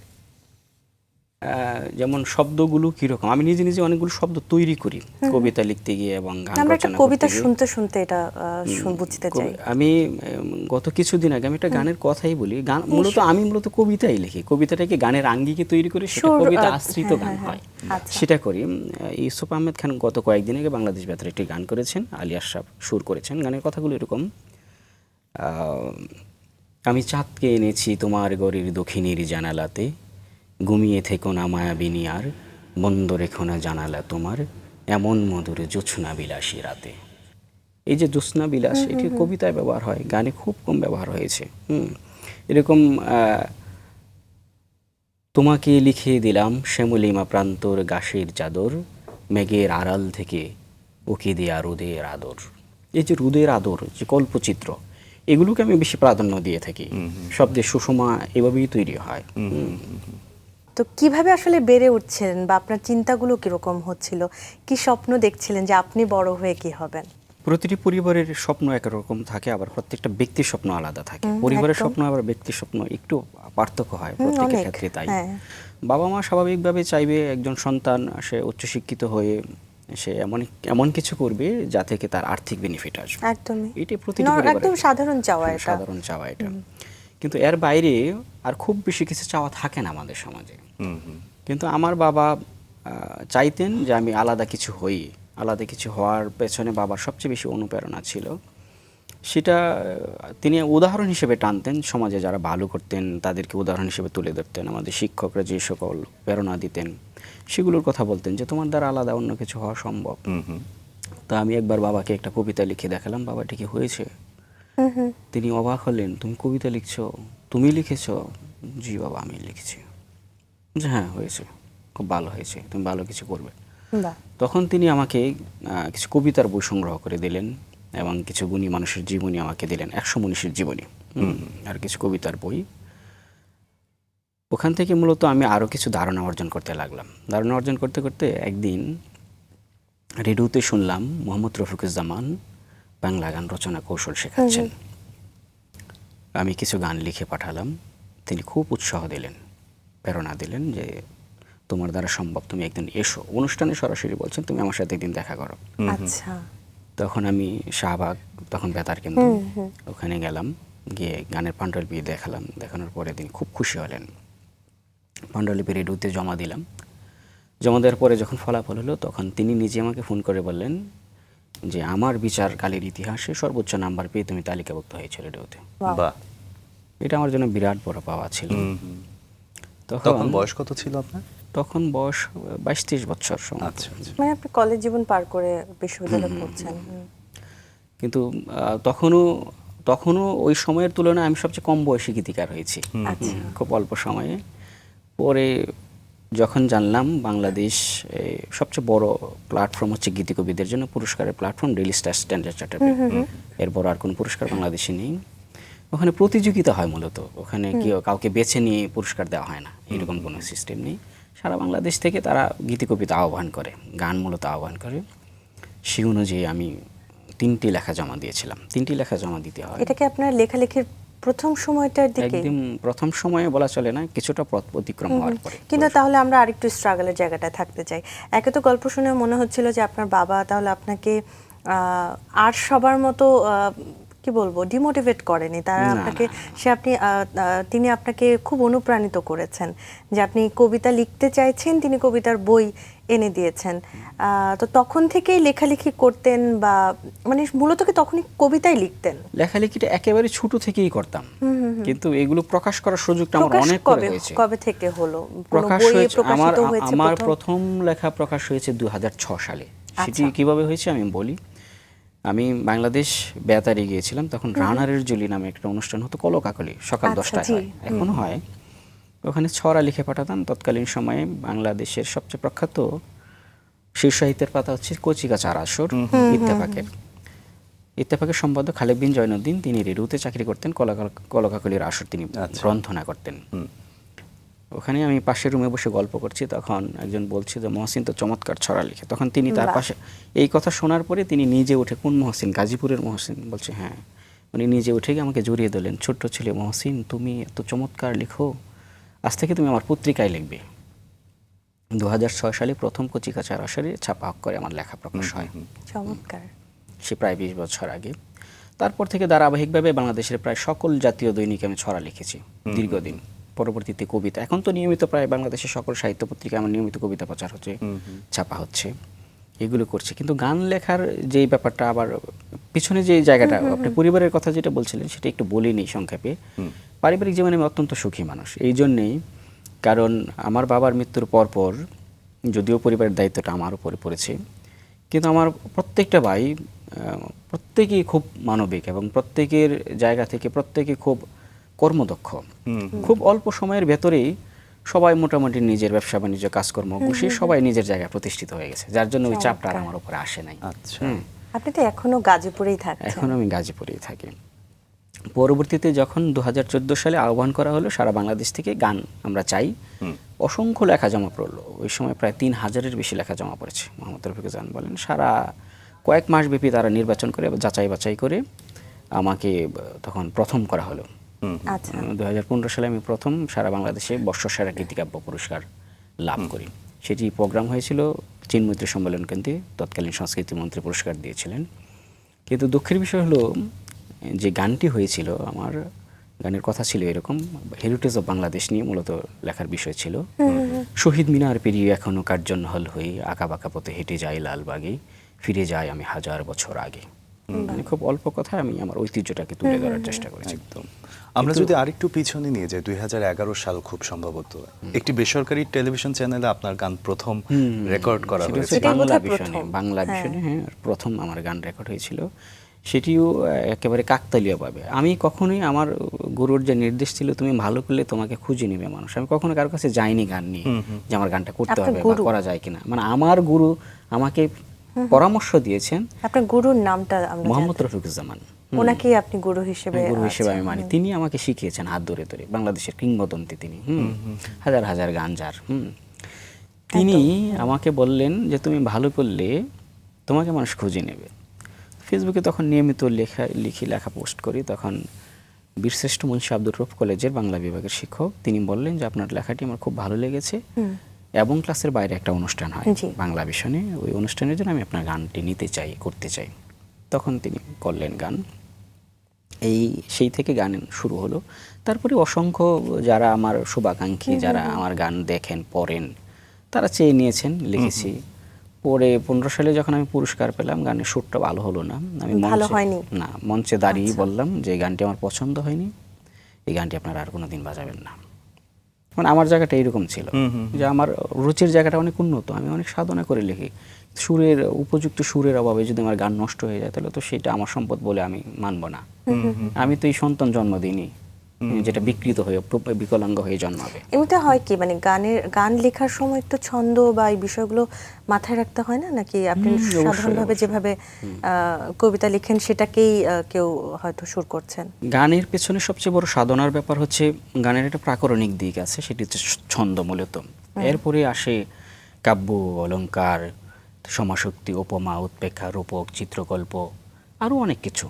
যেমন শব্দগুলো কিরকম, আমি নিজে নিজে অনেকগুলো শব্দ তৈরি করি কবিতা লিখতে গিয়ে এবং গান আমরা একটা রচনা কবিতা করতে গিয়ে। শুনতে শুনতে এটা বুঝতে চাই। আমি গত কিছুদিন আগে আমি একটা গানের কথাই বলি। গান আমি মূলত কবিতাই লিখি, কবিতাটাকে গানের আঙ্গিকে তৈরি করে সেটা কবিতা আশ্রিত গান হয়, সেটা করি। ইউসুফ আহমেদ খান গত কয়েকদিন আগে বাংলাদেশ বেতারে একটি গান করেছেন, আলী আশরাফ সুর করেছেন। গানের কথাগুলো এরকম, আমি চাঁদকে এনেছি তোমার ঘরের দক্ষিণের জানালাতে, ঘুমিয়ে থেকো না মায়াবিনী আর, বন্ধ রেখো না জানালা তোমার, এমন মধুর জ্যোৎস্না বিলাসী রাতে। এই যে জ্যোৎস্না বিলাস, এটি কবিতায় ব্যবহার হয়, গানে খুব কম ব্যবহার হয়েছে। এরকম তোমাকে লিখে দিলাম শ্যামলিমা প্রান্তর গাছের চাদর, মেঘের আড়াল থেকে উকি দেয়া রোদের আদর। এই যে রোদের আদর, যে কল্পচিত্র, এগুলোকে আমি বেশি প্রাধান্য দিয়ে থাকি। শব্দের সুষমা এভাবেই তৈরি হয়। তো কিভাবে আসলে বেড়ে উঠছিলেন বা আপনার চিন্তাগুলো কিরকম হচ্ছিল? কি স্বপ্ন দেখছিলেন যে আপনি বড় হয়ে কি হবেন? প্রতিটি পরিবারের স্বপ্ন একরকম থাকে, আবার প্রত্যেকটা ব্যক্তির স্বপ্ন আলাদা থাকে। পরিবারের স্বপ্ন আবার ব্যক্তির স্বপ্ন একটু পার্থক্য হয় প্রত্যেকের ক্ষেত্রে। তাই বাবা মা স্বাভাবিকভাবে চাইবে একজন সন্তান সে উচ্চশিক্ষিত হয়ে সে এমন কিছু করবে যা থেকে তার আর্থিক বেনিফিট আসবে। একদমই, এটি প্রতিটি পরিবারের একদম সাধারণ চাওয়া এটা। কিন্তু এর বাইরে আর খুব বেশি কিছু চাওয়া থাকে না আমাদের সমাজে। কিন্তু আমার বাবা চাইতেন যে আমি আলাদা কিছু হই। আলাদা কিছু হওয়ার পেছনে বাবার সবচেয়ে বেশি অনুপ্রেরণা ছিল, সেটা তিনি উদাহরণ হিসেবে টানতেন। সমাজে যারা ভালো করতেন তাদেরকে উদাহরণ হিসেবে তুলে ধরতেন। আমাদের শিক্ষকরা যে সকল প্রেরণা দিতেন সেগুলোর কথা বলতেন যে তোমার দ্বারা আলাদা অন্য কিছু হওয়া সম্ভব। তা আমি একবার বাবাকে একটা কবিতা লিখে দেখালাম, বাবা ঠিকই হয়েছে। তিনি অবাক হলেন, তুমি কবিতা লিখছো? তুমি লিখেছো? জি বাবা, আমি লিখেছি। যে হ্যাঁ, হয়েছে, খুব ভালো হয়েছে, তুমি ভালো কিছু করবে। তখন তিনি আমাকে কিছু কবিতার বই সংগ্রহ করে দিলেন এবং কিছু গুণী মানুষের জীবনী আমাকে দিলেন, 100 মনীষীর জীবনী আর কিছু কবিতার বই। ওখান থেকে মূলত আমি আরও কিছু ধারণা অর্জন করতে লাগলাম। ধারণা অর্জন করতে করতে একদিন রেডিওতে শুনলাম মোহাম্মদ রফিকুজ্জামান বাংলা গান রচনা কৌশল শেখাচ্ছেন। আমি কিছু গান লিখে পাঠালাম, তিনি খুব উৎসাহ দিলেন, প্রেরণা দিলেন যে তোমার দ্বারা সম্ভব, তুমি একদিন এসো। অনুষ্ঠানে সরাসরি বলছেন তুমি আমার সাথে একদিন দেখা করো। আচ্ছা। তখন আমি শাহবাগ, তখন বেতার কেন্দ্র, ওখানে গেলাম, গিয়ে গানের পাণ্ডুলিপি দেখালাম। দেখানোর পরে তিনি খুব খুশি হলেন। পাণ্ডুলিপি রেডিওতে জমা দিলাম। জমা দেওয়ার পরে যখন ফলাফল হলো তখন তিনি নিজে আমাকে ফোন করে বললেন যে আমার বিচারকালের ইতিহাসে সর্বোচ্চ নাম্বার পেয়ে তুমি তালিকাভুক্ত হয়েছো রেডিওতে। Wow. বাহ। এটা আমার জন্য বিরাট বড় পাওয়া ছিল। তখন বয়স কত ছিল আপনার? তখন বয়স 22-23 বছর সম্ভবত। আচ্ছা আচ্ছা। মানে আপনি কলেজ জীবন পার করে বিশ্ববিদ্যালয়ে পড়ছেন। কিন্তু তখনও ওই সময়ের তুলনায় আমি সবচেয়ে কম বয়সী গীতিকার হয়েছি, আচ্ছা। খুব অল্প সময়ে। পরে যখন জানলাম বাংলাদেশ সবচেয়ে বড় প্ল্যাটফর্ম হচ্ছে গীতিকবিদের জন্য পুরস্কারের platform, daily star, standard charter, এর বড় আর কোনো পুরস্কার বাংলাদেশে নেই। ওখানে প্রতিযোগিতা হয় মূলত, ওখানে কাউকে বেছে নিয়ে পুরস্কার দেওয়া হয় না, এরকম কোনো সিস্টেম নেই। সারা বাংলাদেশ থেকে তারা গীতিকবিতা আহ্বান করে, গান মূলত আহ্বান করে। সেই অনুযায়ী আমি 3টি লেখা জমা দিয়েছিলাম। 3টি লেখা জমা দিতে হয়। এটা কি আপনার লেখালেখির প্রথম সময়টার দিকে? একদম প্রথম সময়ে বলা চলে না, কিছুটা পথ অতিক্রম হওয়ার পরে। কিন্তু তাহলে আমরা আরেকটু স্ট্রাগলের জায়গাটায় থাকতে চাই। একে তো গল্প শুনে মনে হচ্ছিল যে আপনার বাবা তাহলে আপনাকে আর সবার মতো কি বলবো ডিমোটিভেট করেনি, তারা না, আপনাকে তিনি আপনাকে খুব অনুপ্রাণিত করেছেন যে আপনি কবিতা লিখতে চাইছেন, তিনি কবিতার বই এনে দিয়েছেন। তো তখন থেকেই লেখালেখি করতেন বা মানে মূলত কি তখনই কবিতাই লিখতেন? লেখালেখিটা একেবারে ছোট থেকেই করতাম, কিন্তু এগুলো প্রকাশ করার সুযোগটা আমার প্রকাশ অনেক পরে হয়েছে। কবে থেকে হলো? কোনো প্রকাশ বইয়ে হয়েছে প্রকাশিত হয়েছে? আমার প্রথম লেখা প্রকাশ হয়েছে 2006 সালে। সেটি কিভাবে হয়েছে আমি বলি। আমি বাংলাদেশ বেতারে গিয়েছিলাম, তখন রানারের জুলি নামে একটা অনুষ্ঠান হতো কলকাকলি, সকাল 10টায় হয়, এখনো হয়। ওখানে ছড়া লিখে পাঠাতাম। তৎকালীন সময়ে বাংলাদেশের সবচেয়ে প্রখ্যাত শীর্ষ সাহিত্যের পাতা হচ্ছে কচিকাঁচার আসর, ইত্তেফাকের সম্পাদক খালেদ বিন জয়নুদ্দিন, তিনি রেডিওতে চাকরি করতেন, কলকাকলির আসর তিনি গ্রন্থনা করতেন। ওখানে আমি পাশের রুমে বসে গল্প করছি, তখন একজন বলছে যে মহসিন তো চমৎকার ছড়া লিখে। তখন তিনি তার পাশে এই কথা শোনার পরে তিনি নিজে উঠে, কোন মহসিন? গাজীপুরের মহসিন? বলছে হ্যাঁ। উনি নিজে উঠে গিয়ে আমাকে জড়িয়ে দিলেন, ছোট্ট ছেলে মহসিন, তুমি এত চমৎকার লিখো, আজ থেকে তুমি আমার পত্রিকায় লিখবে। 2006 সালে প্রথম কচিকাঁচার আসরে ছাপা করে আমার লেখা প্রকাশ হয়। চমৎকার। সে প্রায় 20 বছর আগে। তারপর থেকে ধারাবাহিকভাবে বাংলাদেশের প্রায় সকল জাতীয় দৈনিকে আমি ছড়া লিখেছি দীর্ঘদিন। পরবর্তীতে কবিতা, এখন তো নিয়মিত প্রায় বাংলাদেশের সকল সাহিত্য পত্রিকায় আমার নিয়মিত কবিতা প্রচার হচ্ছে, ছাপা হচ্ছে, এগুলো করছে। কিন্তু গান লেখার যেই ব্যাপারটা, আবার পিছনে যে জায়গাটা, আপনি পরিবারের কথা যেটা বলছিলেন সেটা একটু বলিনি সংক্ষেপে। পারিবারিক জীবনে আমি অত্যন্ত সুখী মানুষ এই জন্যেই, কারণ আমার বাবার মৃত্যুর পরপর যদিও পরিবারের দায়িত্বটা আমার উপরে পড়েছে, কিন্তু আমার প্রত্যেকটা ভাই প্রত্যেকেই খুব মানবিক এবং প্রত্যেকের জায়গা থেকে প্রত্যেকে খুব কর্মদক্ষ। খুব অল্প সময়ের ভেতরেই সবাই মোটামুটি নিজের ব্যবসা বাণিজ্য কাজকর্ম বসে সবাই নিজের জায়গায় প্রতিষ্ঠিত হয়ে গেছে, যার জন্য ওই চাপটা আর আমার উপরে আসে নাই। আচ্ছা। আপনি তো এখনো গাজীপুরেই থাকেন? এখন আমি গাজীপুরেই থাকি। পরবর্তীতে যখন 2014 সালে আহ্বান করা হলো সারা বাংলাদেশ থেকে গান আমরা চাই, অসংখ্য লেখা জমা পড়লো। ওই সময় প্রায় 3000-এর বেশি লেখা জমা পড়েছে। মোহাম্মদ রফিকুজ্জামান বলেন সারা কয়েক মাস ব্যাপী তারা নির্বাচন করে, যাচাই বাছাই করে আমাকে তখন প্রথম করা হলো। 2015 সালে আমি প্রথম সারা বাংলাদেশে বর্ষসেরা গীতিকাব্য পুরস্কার লাভ করি। সেটি প্রোগ্রাম হয়েছিল চিন্মৈত্রী সম্মেলন কেন্দ্রে, তৎকালীন সংস্কৃতি মন্ত্রী পুরস্কার দিয়েছিলেন। কিন্তু দুঃখের বিষয় হলো যে গানটি হয়েছিল, আমার গানের কথা ছিল এরকম, হেরিটেজ অফ বাংলাদেশ নিয়ে মূলত লেখার বিষয় ছিল। শহীদ মিনার পেরিয়ে এখনো কার্জন হল হয়ে আঁকা বাঁকা পথে হেঁটে যাই লালবাগে, ফিরে যাই আমি 1000 বছর আগে। মানে খুব অল্প কথা আমি আমার ঐতিহ্যটাকে তুলে ধরার চেষ্টা করেছি। একদম। আমরা যদি আরেকটু পিছনে নিয়ে যাই, 2011 সাল খুব সম্ভবত একটি বেসরকারি টেলিভিশন চ্যানেলে আপনার গান প্রথম রেকর্ড করা হয়েছে। বাংলা ভিশনে হ্যাঁ প্রথম আমার গান রেকর্ড হয়েছিল। সেটিও একেবারে কাকতালীয়ভাবে। আমি কখনোই, আমার গুরুর যে নির্দেশ ছিল তুমি ভালো করলে তোমাকে খুঁজে নেবে মানুষ, আমি কখনো কারোর কাছে যাইনি গান নিয়ে যে আমার গানটা করতে হবে বা করা যায় কিনা। মানে আমার গুরু আমাকে পরামর্শ দিয়েছেন। আপনার গুরুর নামটা? মোহাম্মদ রফিকুজ্জামান। ওনাকেই আপনি গুরু হিসেবে আমি মানি। তিনি আমাকে শিখিয়েছেন হাত ধরে ধরে, বাংলাদেশের কিংবদন্তি তিনি, হাজার হাজার গান যার। তিনি আমাকে বললেন যে তুমি ভালো করলে তোমাকে মানুষ খুঁজে নেবে। ফেসবুকে তখন নিয়মিত লেখা পোস্ট করি। তখন বীরশ্রেষ্ঠ মুন্সী আব্দুর রউফ কলেজের বাংলা বিভাগের শিক্ষক, তিনি বললেন যে আপনার লেখাটি আমার খুব ভালো লেগেছে এবং ক্লাসের বাইরে একটা অনুষ্ঠান হয় বাংলা ভিশনে, ওই অনুষ্ঠানের জন্য আমি আপনার গানটি নিতে চাই, করতে চাই। তখন তিনি করলেন গান। সেই থেকে গান শুরু হলো। তারপরে অসংখ্য যারা আমার শুভাকাঙ্ক্ষী, যারা আমার গান দেখেন, পড়েন, তারা চেয়ে নিয়েছেন, লিখেছি। পরে 15 সালে যখন আমি পুরস্কার পেলাম, গানের সুরটা ভালো হলো না, আমি ভালো হয়নি? না, মঞ্চে দাঁড়িয়ে বললাম যে এই গানটি আমার পছন্দ হয়নি, এই গানটি আপনারা আর কোনোদিন বাজাবেন না। মানে আমার জায়গাটা এরকম ছিল যে আমার রুচির জায়গাটা অনেক উন্নত, আমি অনেক সাধনা করে লিখি, সুরের উপযুক্ত সুরের অভাবে যদি আমার গান নষ্ট হয়ে যায় তাহলে তো সেটা আমার সম্পদ বলে আমি মানব না। আমি তো এই সন্তান জন্ম দিইনি যেটা বিকৃত হয়ে বিকলাঙ্গ হয়ে জন্মাবে। এমনিতে হয় কি, মানে গান লেখার সময় একটু ছন্দ বা এই বিষয়গুলো মাথায় রাখতে হয় না, নাকি আপনি সাধারণভাবে যেভাবে কবিতা লিখেন সেটাকেই কেউ হয়তো সুর করছেন? গানের পেছনে সবচেয়ে বড় সাধনার ব্যাপার হচ্ছে গানের একটা প্রাকরণিক দিক আছে, সেটি হচ্ছে ছন্দ মূলত। এরপরে আসে কাব্য, অলংকার, সমাশক্তি, উপমা, উৎপেক্ষা, রূপক, চিত্রকল্প, আরও অনেক কিছু।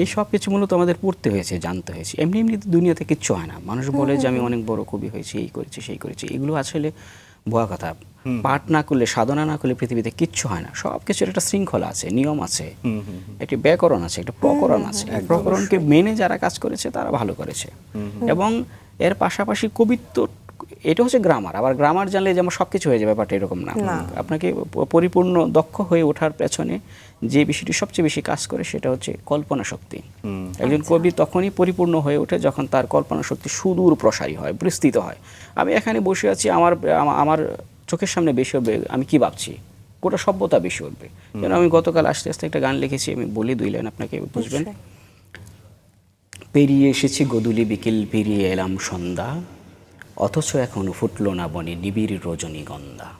এই সব কিছু মূলত আমাদের পড়তে হয়েছে, জানতে হয়েছে। এমনি এমনি দুনিয়াতে কিচ্ছু হয় না। মানুষ বলে যে আমি অনেক বড় কবি হয়েছি, এই করেছি সেই করেছি, এগুলো আসলে ভুয়া কথা। পাঠ না করলে, সাধনা না করলে পৃথিবীতে কিচ্ছু হয় না। সব কিছুর একটা শৃঙ্খলা আছে, নিয়ম আছে, একটি ব্যাকরণ আছে, একটা প্রকরণ আছে। প্রকরণকে মেনে যারা কাজ করেছে তারা ভালো করেছে। এবং এর পাশাপাশি কবিত্ব, এটা হচ্ছে গ্রামার। আবার গ্রামার জানলে যে আমার সব কিছু হয়ে যাবে, ব্যাপারটা এরকম না। আপনাকে পরিপূর্ণ দক্ষ হয়ে ওঠার পেছনে যে বিষয়টি সবচেয়ে বেশি কাজ করে সেটা হচ্ছে কল্পনা শক্তি। একজন কবি তখনই পরিপূর্ণ হয়ে ওঠে যখন তার কল্পনা শক্তি সুদূর প্রসারী হয়, বিস্তৃত হয়। আমি এখানে বসে আছি, আমার চোখের সামনে বেশি হবে আমি কি ভাবছি, গোটা সভ্যতা বেশি উঠবে। যেন আমি গতকাল আস্তে আস্তে একটা গান লিখেছি, আমি বলি 2 লাইন আপনাকে বুঝবেন। পেরিয়ে এসেছি গধূলি বিকেল, পেরিয়ে এলাম সন্ধ্যা, অথচ এখনো ফুটলো না বনে নিবিড় রজনীগন্ধা।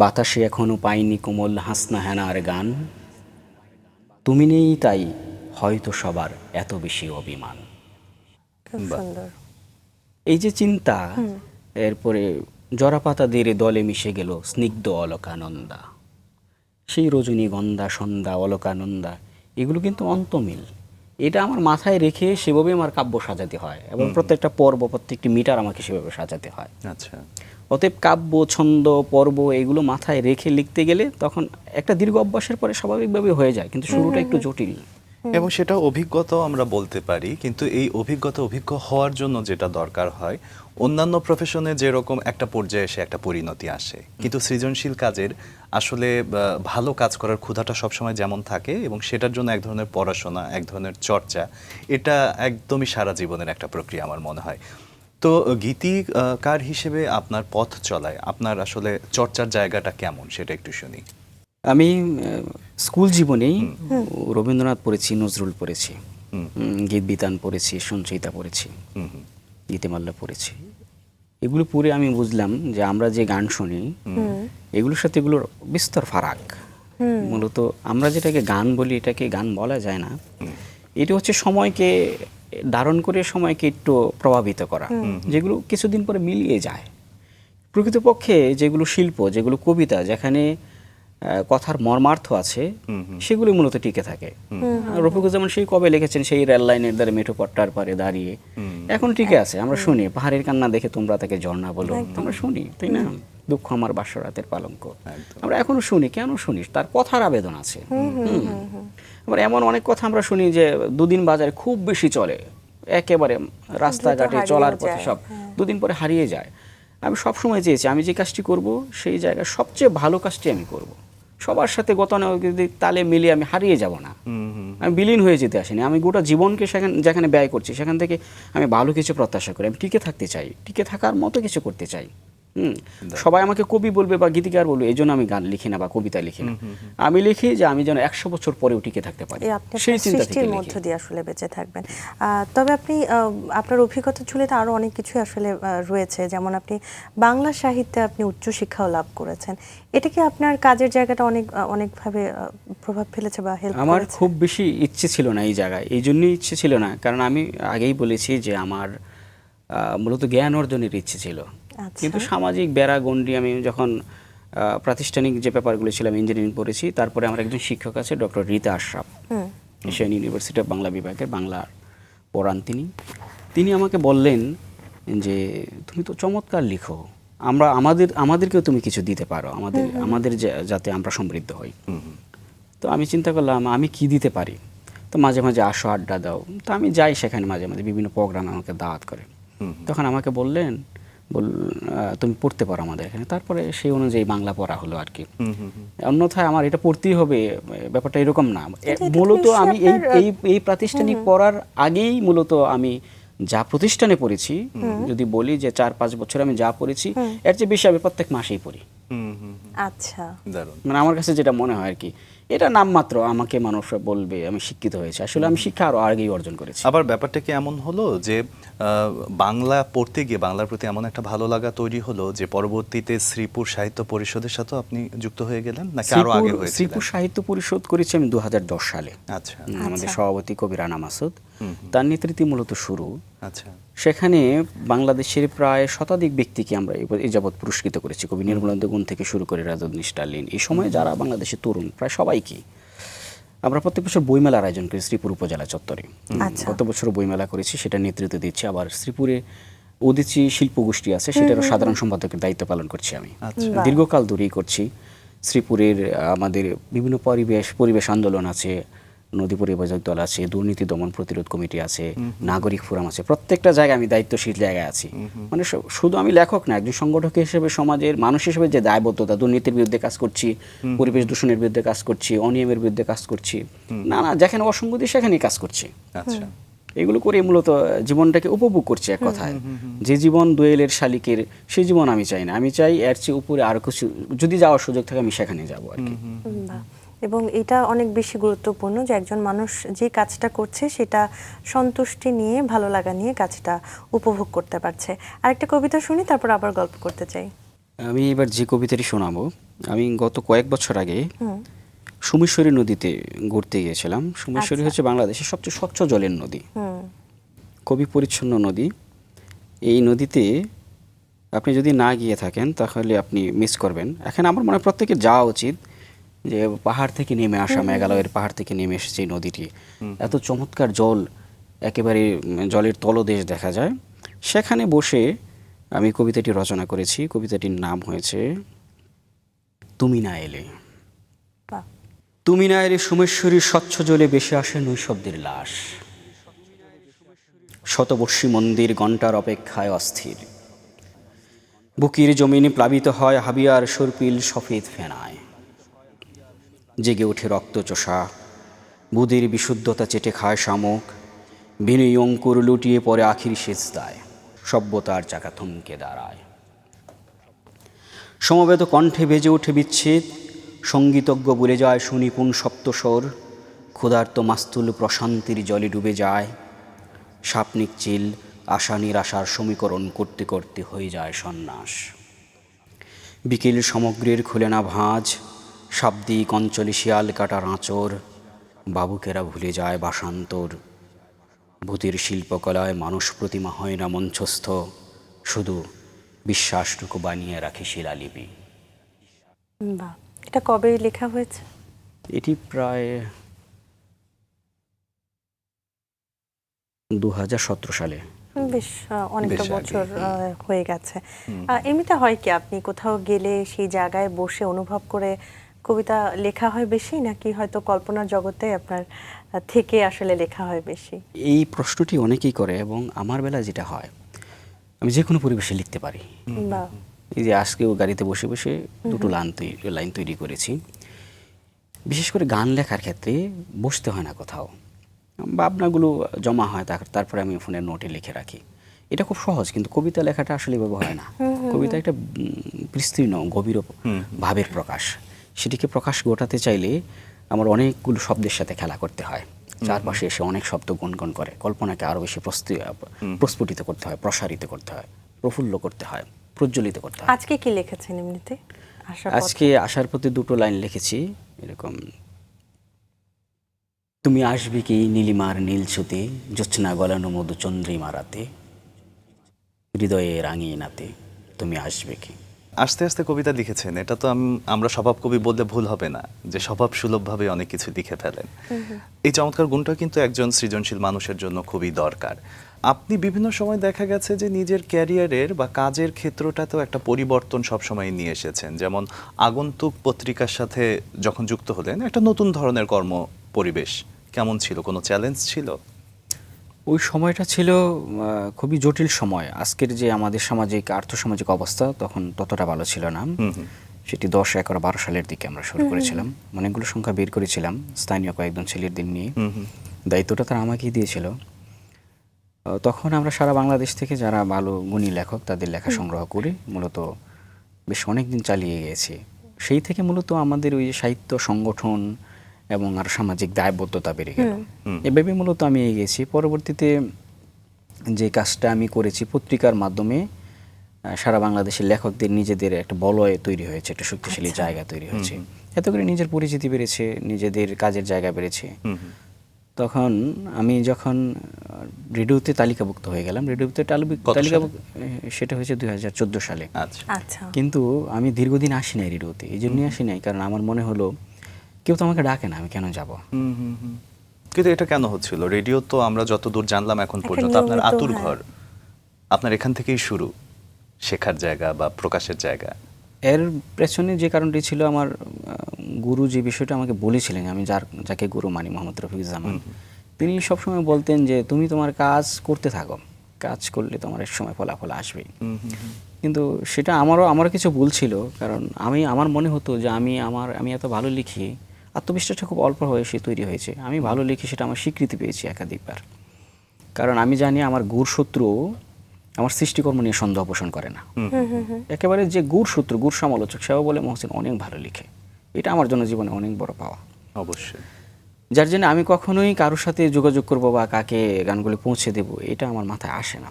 বাতাসে এখনো পাইনি কোমল হাসনা হেনার গান, তুমি নেই তাই হয়তো সবার এত বেশি অভিমান। খুব সুন্দর। এই যে চিন্তা, এরপরে জরাপাতা দিয়ে দলে মিশে গেল স্নিগ্ধ অলকানন্দা। সেই রজনীগন্ধা, সন্ধ্যা, অলকানন্দা, এগুলো কিন্তু অন্তমিল। এটা আমার মাথায় রেখে সেভাবে আমার কাব্য সাজাতে হয়, এবং প্রত্যেকটা পর্ব, প্রত্যেকটি মিটার আমাকে সেভাবে সাজাতে হয়। আচ্ছা। অতএব কাব্য, ছন্দ, পর্ব এগুলো মাথায় রেখে লিখতে গেলে তখন একটা দীর্ঘ অভ্যাসের পরে স্বাভাবিকভাবে হয়ে যায়, কিন্তু শুরুটা একটু জটিল। এবং সেটা অভিজ্ঞতাও আমরা বলতে পারি, কিন্তু এই অভিজ্ঞ হওয়ার জন্য যেটা দরকার হয়, অন্যান্য প্রফেশনে যেরকম একটা পর্যায়ে এসে একটা পরিণতি আসে, কিন্তু সৃজনশীল কাজের আসলে ভালো কাজ করার ক্ষুধাটা সবসময় যেমন থাকে, এবং সেটার জন্য এক ধরনের পড়াশোনা, এক ধরনের চর্চা, এটা একদমই সারা জীবনের একটা প্রক্রিয়া আমার মনে হয়। তো গীতিকার হিসেবে আপনার পথ চলায় আপনার আসলে চর্চার জায়গাটা কেমন, সেটা একটু শুনি। আমি স্কুল জীবনেই রবীন্দ্রনাথ পড়েছি, নজরুল পড়েছি, গীত বিতান পড়েছি, সঞ্চয়িতা পড়েছি, গীতিমাল্য পড়েছি। এগুলো পড়ে আমি বুঝলাম যে আমরা যে গান শুনি এগুলোর সাথে এগুলোর বিস্তর ফারাক। মূলত আমরা যেটাকে গান বলি, এটাকে গান বলা যায় না। এটা হচ্ছে সময়কে ধারণ করে সময়কে একটু প্রভাবিত করা, যেগুলো কিছুদিন পরে মিলিয়ে যায়। প্রকৃতপক্ষে যেগুলো শিল্প, যেগুলো কবিতা, যেখানে কথার মর্মার্থ আছে, সেগুলো মূলত টিকে থাকে। রফিকুজ্জামান সেই কবে লিখেছেন, সেই রেল লাইনের দ্বারা মেঠো পট্টার পারে দাঁড়িয়ে, এখন টিকে আছে। আমরা শুনি পাহাড়ের কান্না দেখে তোমরা তাকে ঝর্ণা বলো, আমরা শুনি, তাই না? দুঃখ আমার বাসরাতের পালঙ্ক, আমরা এখনো শুনি। কেন শুনি? তার কথার আবেদন আছে। আবার এমন অনেক কথা আমরা শুনি যে দুদিন বাজারে খুব বেশি চলে, একেবারে রাস্তাঘাটে চলার পথে সব দুদিন পরে হারিয়ে যায়। আমি সবসময় চেয়েছি আমি যে কাজটি করব সেই জায়গায় সবচেয়ে ভালো কাজটি আমি করব। সবার সাথে গতানুগতিক তালে মিলিয়ে আমি হারিয়ে যাব না, আমি বিলীন হয়ে যেতে আসিনি। আমি গোটা জীবনকে যেখানে ব্যয় করছি সেখান থেকে আমি ভালো কিছু প্রত্যাশা করি। আমি টিকে থাকতে চাই, টিকে থাকার মতো কিছু করতে চাই। সবাই আমাকে কবি বলবে বা গীতিকার বলবে, এই জন্য আমি গান লিখি না বা কবিতা লিখি না। আমি লিখি যে আমি যেন 100 বছর পরেও টিকে থাকতে পারি, সেই চিন্তা থেকে সৃষ্টির মধ্য দিয়ে আসলে বেঁচে থাকবেন। তবে আপনি আপনার অভিজ্ঞতা ঝুলিতে আরো অনেক কিছু আসলে রয়েছে, যেমন আপনি বাংলা সাহিত্যে আপনি উচ্চশিক্ষাও লাভ করেছেন। এটা কি আপনার কাজের জায়গাটা অনেকভাবে প্রভাব ফেলেছে বা হেল্প করেছে? আমার খুব বেশি ইচ্ছে ছিল না এই জায়গায়, এই জন্যই ইচ্ছে ছিল না কারণ আমি আগেই বলেছি যে আমার মূলত জ্ঞান অর্জনের ইচ্ছে ছিল। কিন্তু সামাজিক বেড়া গণ্ডি, আমি যখন প্রাতিষ্ঠানিক যে ব্যাপারগুলো ছিল, আমি ইঞ্জিনিয়ারিং পড়েছি, তারপরে আমার একজন শিক্ষক আছে doctor Rita Ashraf, Asian university of Bangla বিভাগের বাংলার পড়ান তিনি আমাকে বললেন যে তুমি তো চমৎকার লিখো, আমাদেরকেও তুমি কিছু দিতে পারো, আমাদের যাতে আমরা সমৃদ্ধ হই। তো আমি চিন্তা করলাম আমি কি দিতে পারি। তো মাঝে মাঝে আসো, আড্ডা দাও। তো আমি যাই সেখানে, মাঝে মাঝে বিভিন্ন প্রোগ্রামে আমাকে দাওয়াত করে। তখন আমাকে বললেন তুমি পড়তে পারো আমাদের এখানে। তারপরে সেই অনুযায়ী বাংলা পড়া হলো আর কি। অন্যথায় আমার এটা পড়তেই হবে ব্যাপারটা এরকম না। এটা তো মূলত নিশ্চয়ই আমি আপনার, এই প্রাতিষ্ঠানিক পড়ার আগেই মূলত আমি যা প্রতিষ্ঠানে পড়েছি, যদি বলি যে 4-5 বছর আমি যা পড়েছি, এর চেয়ে বেশি আমি প্রত্যেক মাসেই পড়ি। আচ্ছা, দারুণ। মানে আমার কাছে যেটা মনে হয় আর কি, এটা নামমাত্র আমাকে মানুষ বলবে আমি শিক্ষিত হয়েছি, আসলে আমি শিক্ষা আরো আগেই অর্জন করেছি। আবার ব্যাপারটা কি এমন হলো যে বাংলা পড়তে গিয়ে বাংলার প্রতি এমন একটা ভালো লাগা তৈরি হলো যে পরবর্তীতে শ্রীপুর সাহিত্য পরিষদের সাথেও আপনি যুক্ত হয়ে গেলেন, নাকি আরো আগে হয়েছিল? শ্রীপুর সাহিত্য পরিষদ করেছি আমি 2010 সালে। আচ্ছা আমাদের সভাপতি কবি রানা মাসুদ, তার নেতৃত্বে মূলত শুরু। আচ্ছা। সেখানে বাংলাদেশের প্রায় শতাধিক ব্যক্তিকে আমরা এই যাবৎ পুরস্কৃত করেছি, কবি নির্মলেন্দু গুণ থেকে শুরু করে রাজনীতি স্টালিন, এই সময় যারা বাংলাদেশের তরুণ প্রায় সবাইকে আমরা প্রত্যেক বছর বইমেলার আয়োজন করি শ্রীপুর উপজেলা চত্বরে। গত বছর বইমেলা করেছি, সেটা নেতৃত্ব দিচ্ছি। আবার শ্রীপুরে উদীচী শিল্প গোষ্ঠী আছে, সেটারও সাধারণ সম্পাদকের দায়িত্ব পালন করছি আমি। দীর্ঘকাল ধরেই করছি। শ্রীপুরের আমাদের বিভিন্ন পরিবেশ আন্দোলন আছে, নদী পরিবেশক দল আছে, দুর্নীতি দমন প্রতিরোধ কমিটি আছে, নাগরিক ফোরাম আছে, প্রত্যেকটা জায়গায় আমি দায়িত্বশীল জায়গায় আছি। মানে শুধু আমি লেখক না, একজন সংগঠক হিসেবে সমাজের মানুষ হিসেবে যে দায়বদ্ধতা, দুর্নীতির বিরুদ্ধে কাজ করছি, পরিবেশ দূষণের বিরুদ্ধে কাজ করছি, অনিয়মের বিরুদ্ধে কাজ করছি, না যেখানে অসঙ্গতি সেখানেই কাজ করছি। আচ্ছা। এগুলো করে মূলত জীবনটাকে উপভোগ করছি এক কথায়। যে জীবন দোয়েলের শালিকের, সেই জীবন আমি চাই না। আমি চাই এর চেয়ে উপরে আরো কিছু যদি যাওয়ার সুযোগ থাকে আমি সেখানে যাবো আর কি। বাহ। এবং এটা অনেক বেশি গুরুত্বপূর্ণ যে একজন মানুষ যে কাজটা করছে সেটা সন্তুষ্টি নিয়ে, ভালো লাগা নিয়ে কাজটা উপভোগ করতে পারছে। আরেকটা কবিতা শুনি, তারপর আবার গল্প করতে চাই। আমি এবার যে কবিতাটি শোনাবো, আমি গত কয়েক বছর আগে সুমেশ্বরী নদীতে ঘুরতে গিয়েছিলাম। সুমেশ্বরী হচ্ছে বাংলাদেশের সবচেয়ে স্বচ্ছ জলের নদী, খুবই পরিচ্ছন্ন নদী। এই নদীতে আপনি যদি না গিয়ে থাকেন তাহলে আপনি মিস করবেন। এখানে আমার মনে হয় প্রত্যেকের যাওয়া উচিত, যে পাহাড় থেকে নেমে আসা, মেঘালয়ের পাহাড় থেকে নেমে এসেছে এই নদীটি, এত চমৎকার জল, একেবারে জলের তলদেশ দেখা যায়। সেখানে বসে আমি কবিতাটি রচনা করেছি। কবিতাটির নাম হয়েছে তুমি না এলে। বাহ। তুমি না এলে সোমেশ্বরীর স্বচ্ছ জলে ভেসে আসে নৈশব্দের লাশ, শতবর্ষী মন্দির ঘণ্টার অপেক্ষায় অস্থির, বুকির জমিনে প্লাবিত হয় হাবিয়ার সর্পিল সফেদ ফেনায়, জেগে ওঠে রক্তচোষা, বুদির বিশুদ্ধতা চেটে খায় শামুক, বিনয়ী অঙ্কুর লুটিয়ে পড়ে আখির সেজদায়, সভ্যতার চাকা থমকে দাঁড়ায়। সমবেত কণ্ঠে বেজে ওঠে বিচ্ছেদ, সঙ্গীতজ্ঞ বলে যায় সুনিপুণ সপ্তস্বর, ক্ষুধার্ত মাস্তুল প্রশান্তির জলে ডুবে যায়, স্বপ্নিক চিল আশা নিরাশার সমীকরণ করতে করতে হয়ে যায় সন্ন্যাস। বিকেল সমগ্রের খুলে না ভাঁজ, শাব্দিক অঞ্চলে শিয়াল কাটার আঁচড়, বাবুকেরা ভুলে যায় বাসান্তর, ভূতের শিল্পকলায় মানুষ প্রতিমা হয় না মঞ্চস্থ, শুধু বিশ্বাসটুকু বানিয়ে রাখে শিলালিপি। বাহ। এটা কবে লেখা হয়েছে? এটি প্রায় 2017 সালে। বেশ অনেকটা বেশ আগে। বছর হয়ে গেছে। এমনিতে হয় কি, আপনি কোথাও গেলে সেই জায়গায় বসে অনুভব করে কবিতা লেখা হয় বেশি, নাকি হয়তো কল্পনার জগতে আপনার থেকে আসলে লেখা হয় বেশি? এই প্রশ্নটি অনেকেই করে, এবং আমার বেলায় যেটা হয়, আমি যে কোনো পরিবেশে লিখতে পারি। বা এই যে আজকেও গাড়িতে বসে বসে দুটো লাইন তৈরি করেছি। বিশেষ করে গান লেখার ক্ষেত্রে বসতে হয় না কোথাও, ভাবনাগুলো জমা হয়, তারপরে আমি ফোনের নোটে লিখে রাখি। এটা খুব সহজ, কিন্তু কবিতা লেখাটা আসলে এভাবে হয় না। কবিতা একটা বিস্তীর্ণ গভীর ভাবের প্রকাশ। সেটিকে প্রকাশ ঘটাতে চাইলে আমার অনেকগুলো শব্দের সাথে খেলা করতে হয়। চারপাশে এসে অনেক শব্দ গুনগুন করে কল্পনাকে আরও বেশি প্রস্ফুটিত করতে হয়, প্রসারিত করতে হয়, প্রফুল্ল করতে হয়, প্রজ্বলিত করতে হয়। আজকে কি লিখেছেন এমনিতে? আজকে আসার পথে দুটো লাইন লিখেছি এরকম: তুমি আসবে কি নীলিমার নীল ছুতে, জ্যোৎস্না গলানো মধু চন্দ্রিমা রাতে, হৃদয়ে রাঙিয়ে নাতে তুমি আসবে কি। আস্তে আস্তে কবিতা লিখেছেন, এটা তো আমরা স্বভাব কবি বললে ভুল হবে না, যে স্বভাব সুলভভাবে অনেক কিছু লিখে ফেলেন। এই চমৎকার গুণটা কিন্তু একজন সৃজনশীল মানুষের জন্য খুবই দরকার। আপনি বিভিন্ন সময় দেখা গেছে যে নিজের ক্যারিয়ারের বা কাজের ক্ষেত্রটাতেও একটা পরিবর্তন সবসময় নিয়ে এসেছেন। যেমন আগন্তুক পত্রিকার সাথে যখন যুক্ত হলেন, একটা নতুন ধরনের কর্ম পরিবেশ কেমন ছিল? কোনো চ্যালেঞ্জ ছিল? ওই সময়টা ছিল খুবই জটিল সময়। আজকের যে আমাদের সামাজিক আর্থসামাজিক অবস্থা তখন ততটা ভালো ছিল না। সেটি 10, 11, 12 সালের দিকে আমরা শুরু করেছিলাম। অনেকগুলো সংখ্যা বের করেছিলাম স্থানীয় কয়েকজন ছেলেদের নিয়ে। দায়িত্বটা তারা আমাকেই দিয়েছিল। তখন আমরা সারা বাংলাদেশ থেকে যারা ভালো গুণী লেখক তাদের লেখা সংগ্রহ করে মূলত বেশ অনেক দিন চালিয়ে গিয়েছি। সেই থেকে মূলত আমাদের ওই সাহিত্য সংগঠন এবং আর সামাজিক দায়বদ্ধতা বেড়ে গেল। এভাবে মূলত আমি এগিয়েছি। পরবর্তীতে যে কাজটা আমি করেছি পত্রিকার মাধ্যমে সারা বাংলাদেশের লেখকদের নিজেদের একটা বলয় তৈরি হয়েছে, একটা শক্তিশালী জায়গা তৈরি হয়েছে। এতে করে নিজের পরিচিতি বেড়েছে, নিজেদের কাজের জায়গা বেড়েছে। তখন আমি যখন রেডিওতে তালিকাভুক্ত হয়ে গেলাম, রেডিওতে তালিকাভুক্ত সেটা হয়েছে 2014 সালে। আচ্ছা। কিন্তু আমি দীর্ঘদিন আসি নাই রেডিওতে। এই জন্যই আসি নাই কারণ আমার মনে হলো কেউ তো আমাকে ডাকে না, আমি কেন যাব। কিন্তু এটা কেন হচ্ছিল? রেডিও তো আমরা যতদূর জানলাম এখন পর্যন্ত আপনার আতুর ঘর, আপনার এখান থেকেই শুরু শেখার জায়গা বা প্রকাশের জায়গা। এর পেছনে যে কারণটি ছিল, আমার গুরু যে বিষয়টা আমাকে বলেছিলেন, আমি যাকে গুরু মানি, মোহাম্মদ রফিকুজ্জামান, তিনি সবসময় বলতেন যে তুমি তোমার কাজ করতে থাকো, কাজ করলে তোমার এক সময় ফলাফল আসবেই। কিন্তু সেটা আমারও কিছু ভুল ছিল, কারণ আমার মনে হতো যে আমি এত ভালো লিখি, আত্মবিশ্বাসটা খুব অল্প বয়সে তৈরি হয়েছে। আমি ভালো লিখি সেটা আমার স্বীকৃতি পেয়েছি একাধিকবার। কারণ আমি জানি আমার গুর শত্রু আমার সৃষ্টিকর্ম নিয়ে সন্দেহ পোষণ করে না। একেবারে যে গুর শত্রু, গুর সমালোচক, সেও বলে মহসিন অনেক ভালো লিখে। এটা আমার জন্য জীবনে অনেক বড় পাওয়া। অবশ্যই। যার জন্য আমি কখনোই কারোর সাথে যোগাযোগ করবো বা কাকে গানগুলি পৌঁছে দেবো এটা আমার মাথায় আসে না।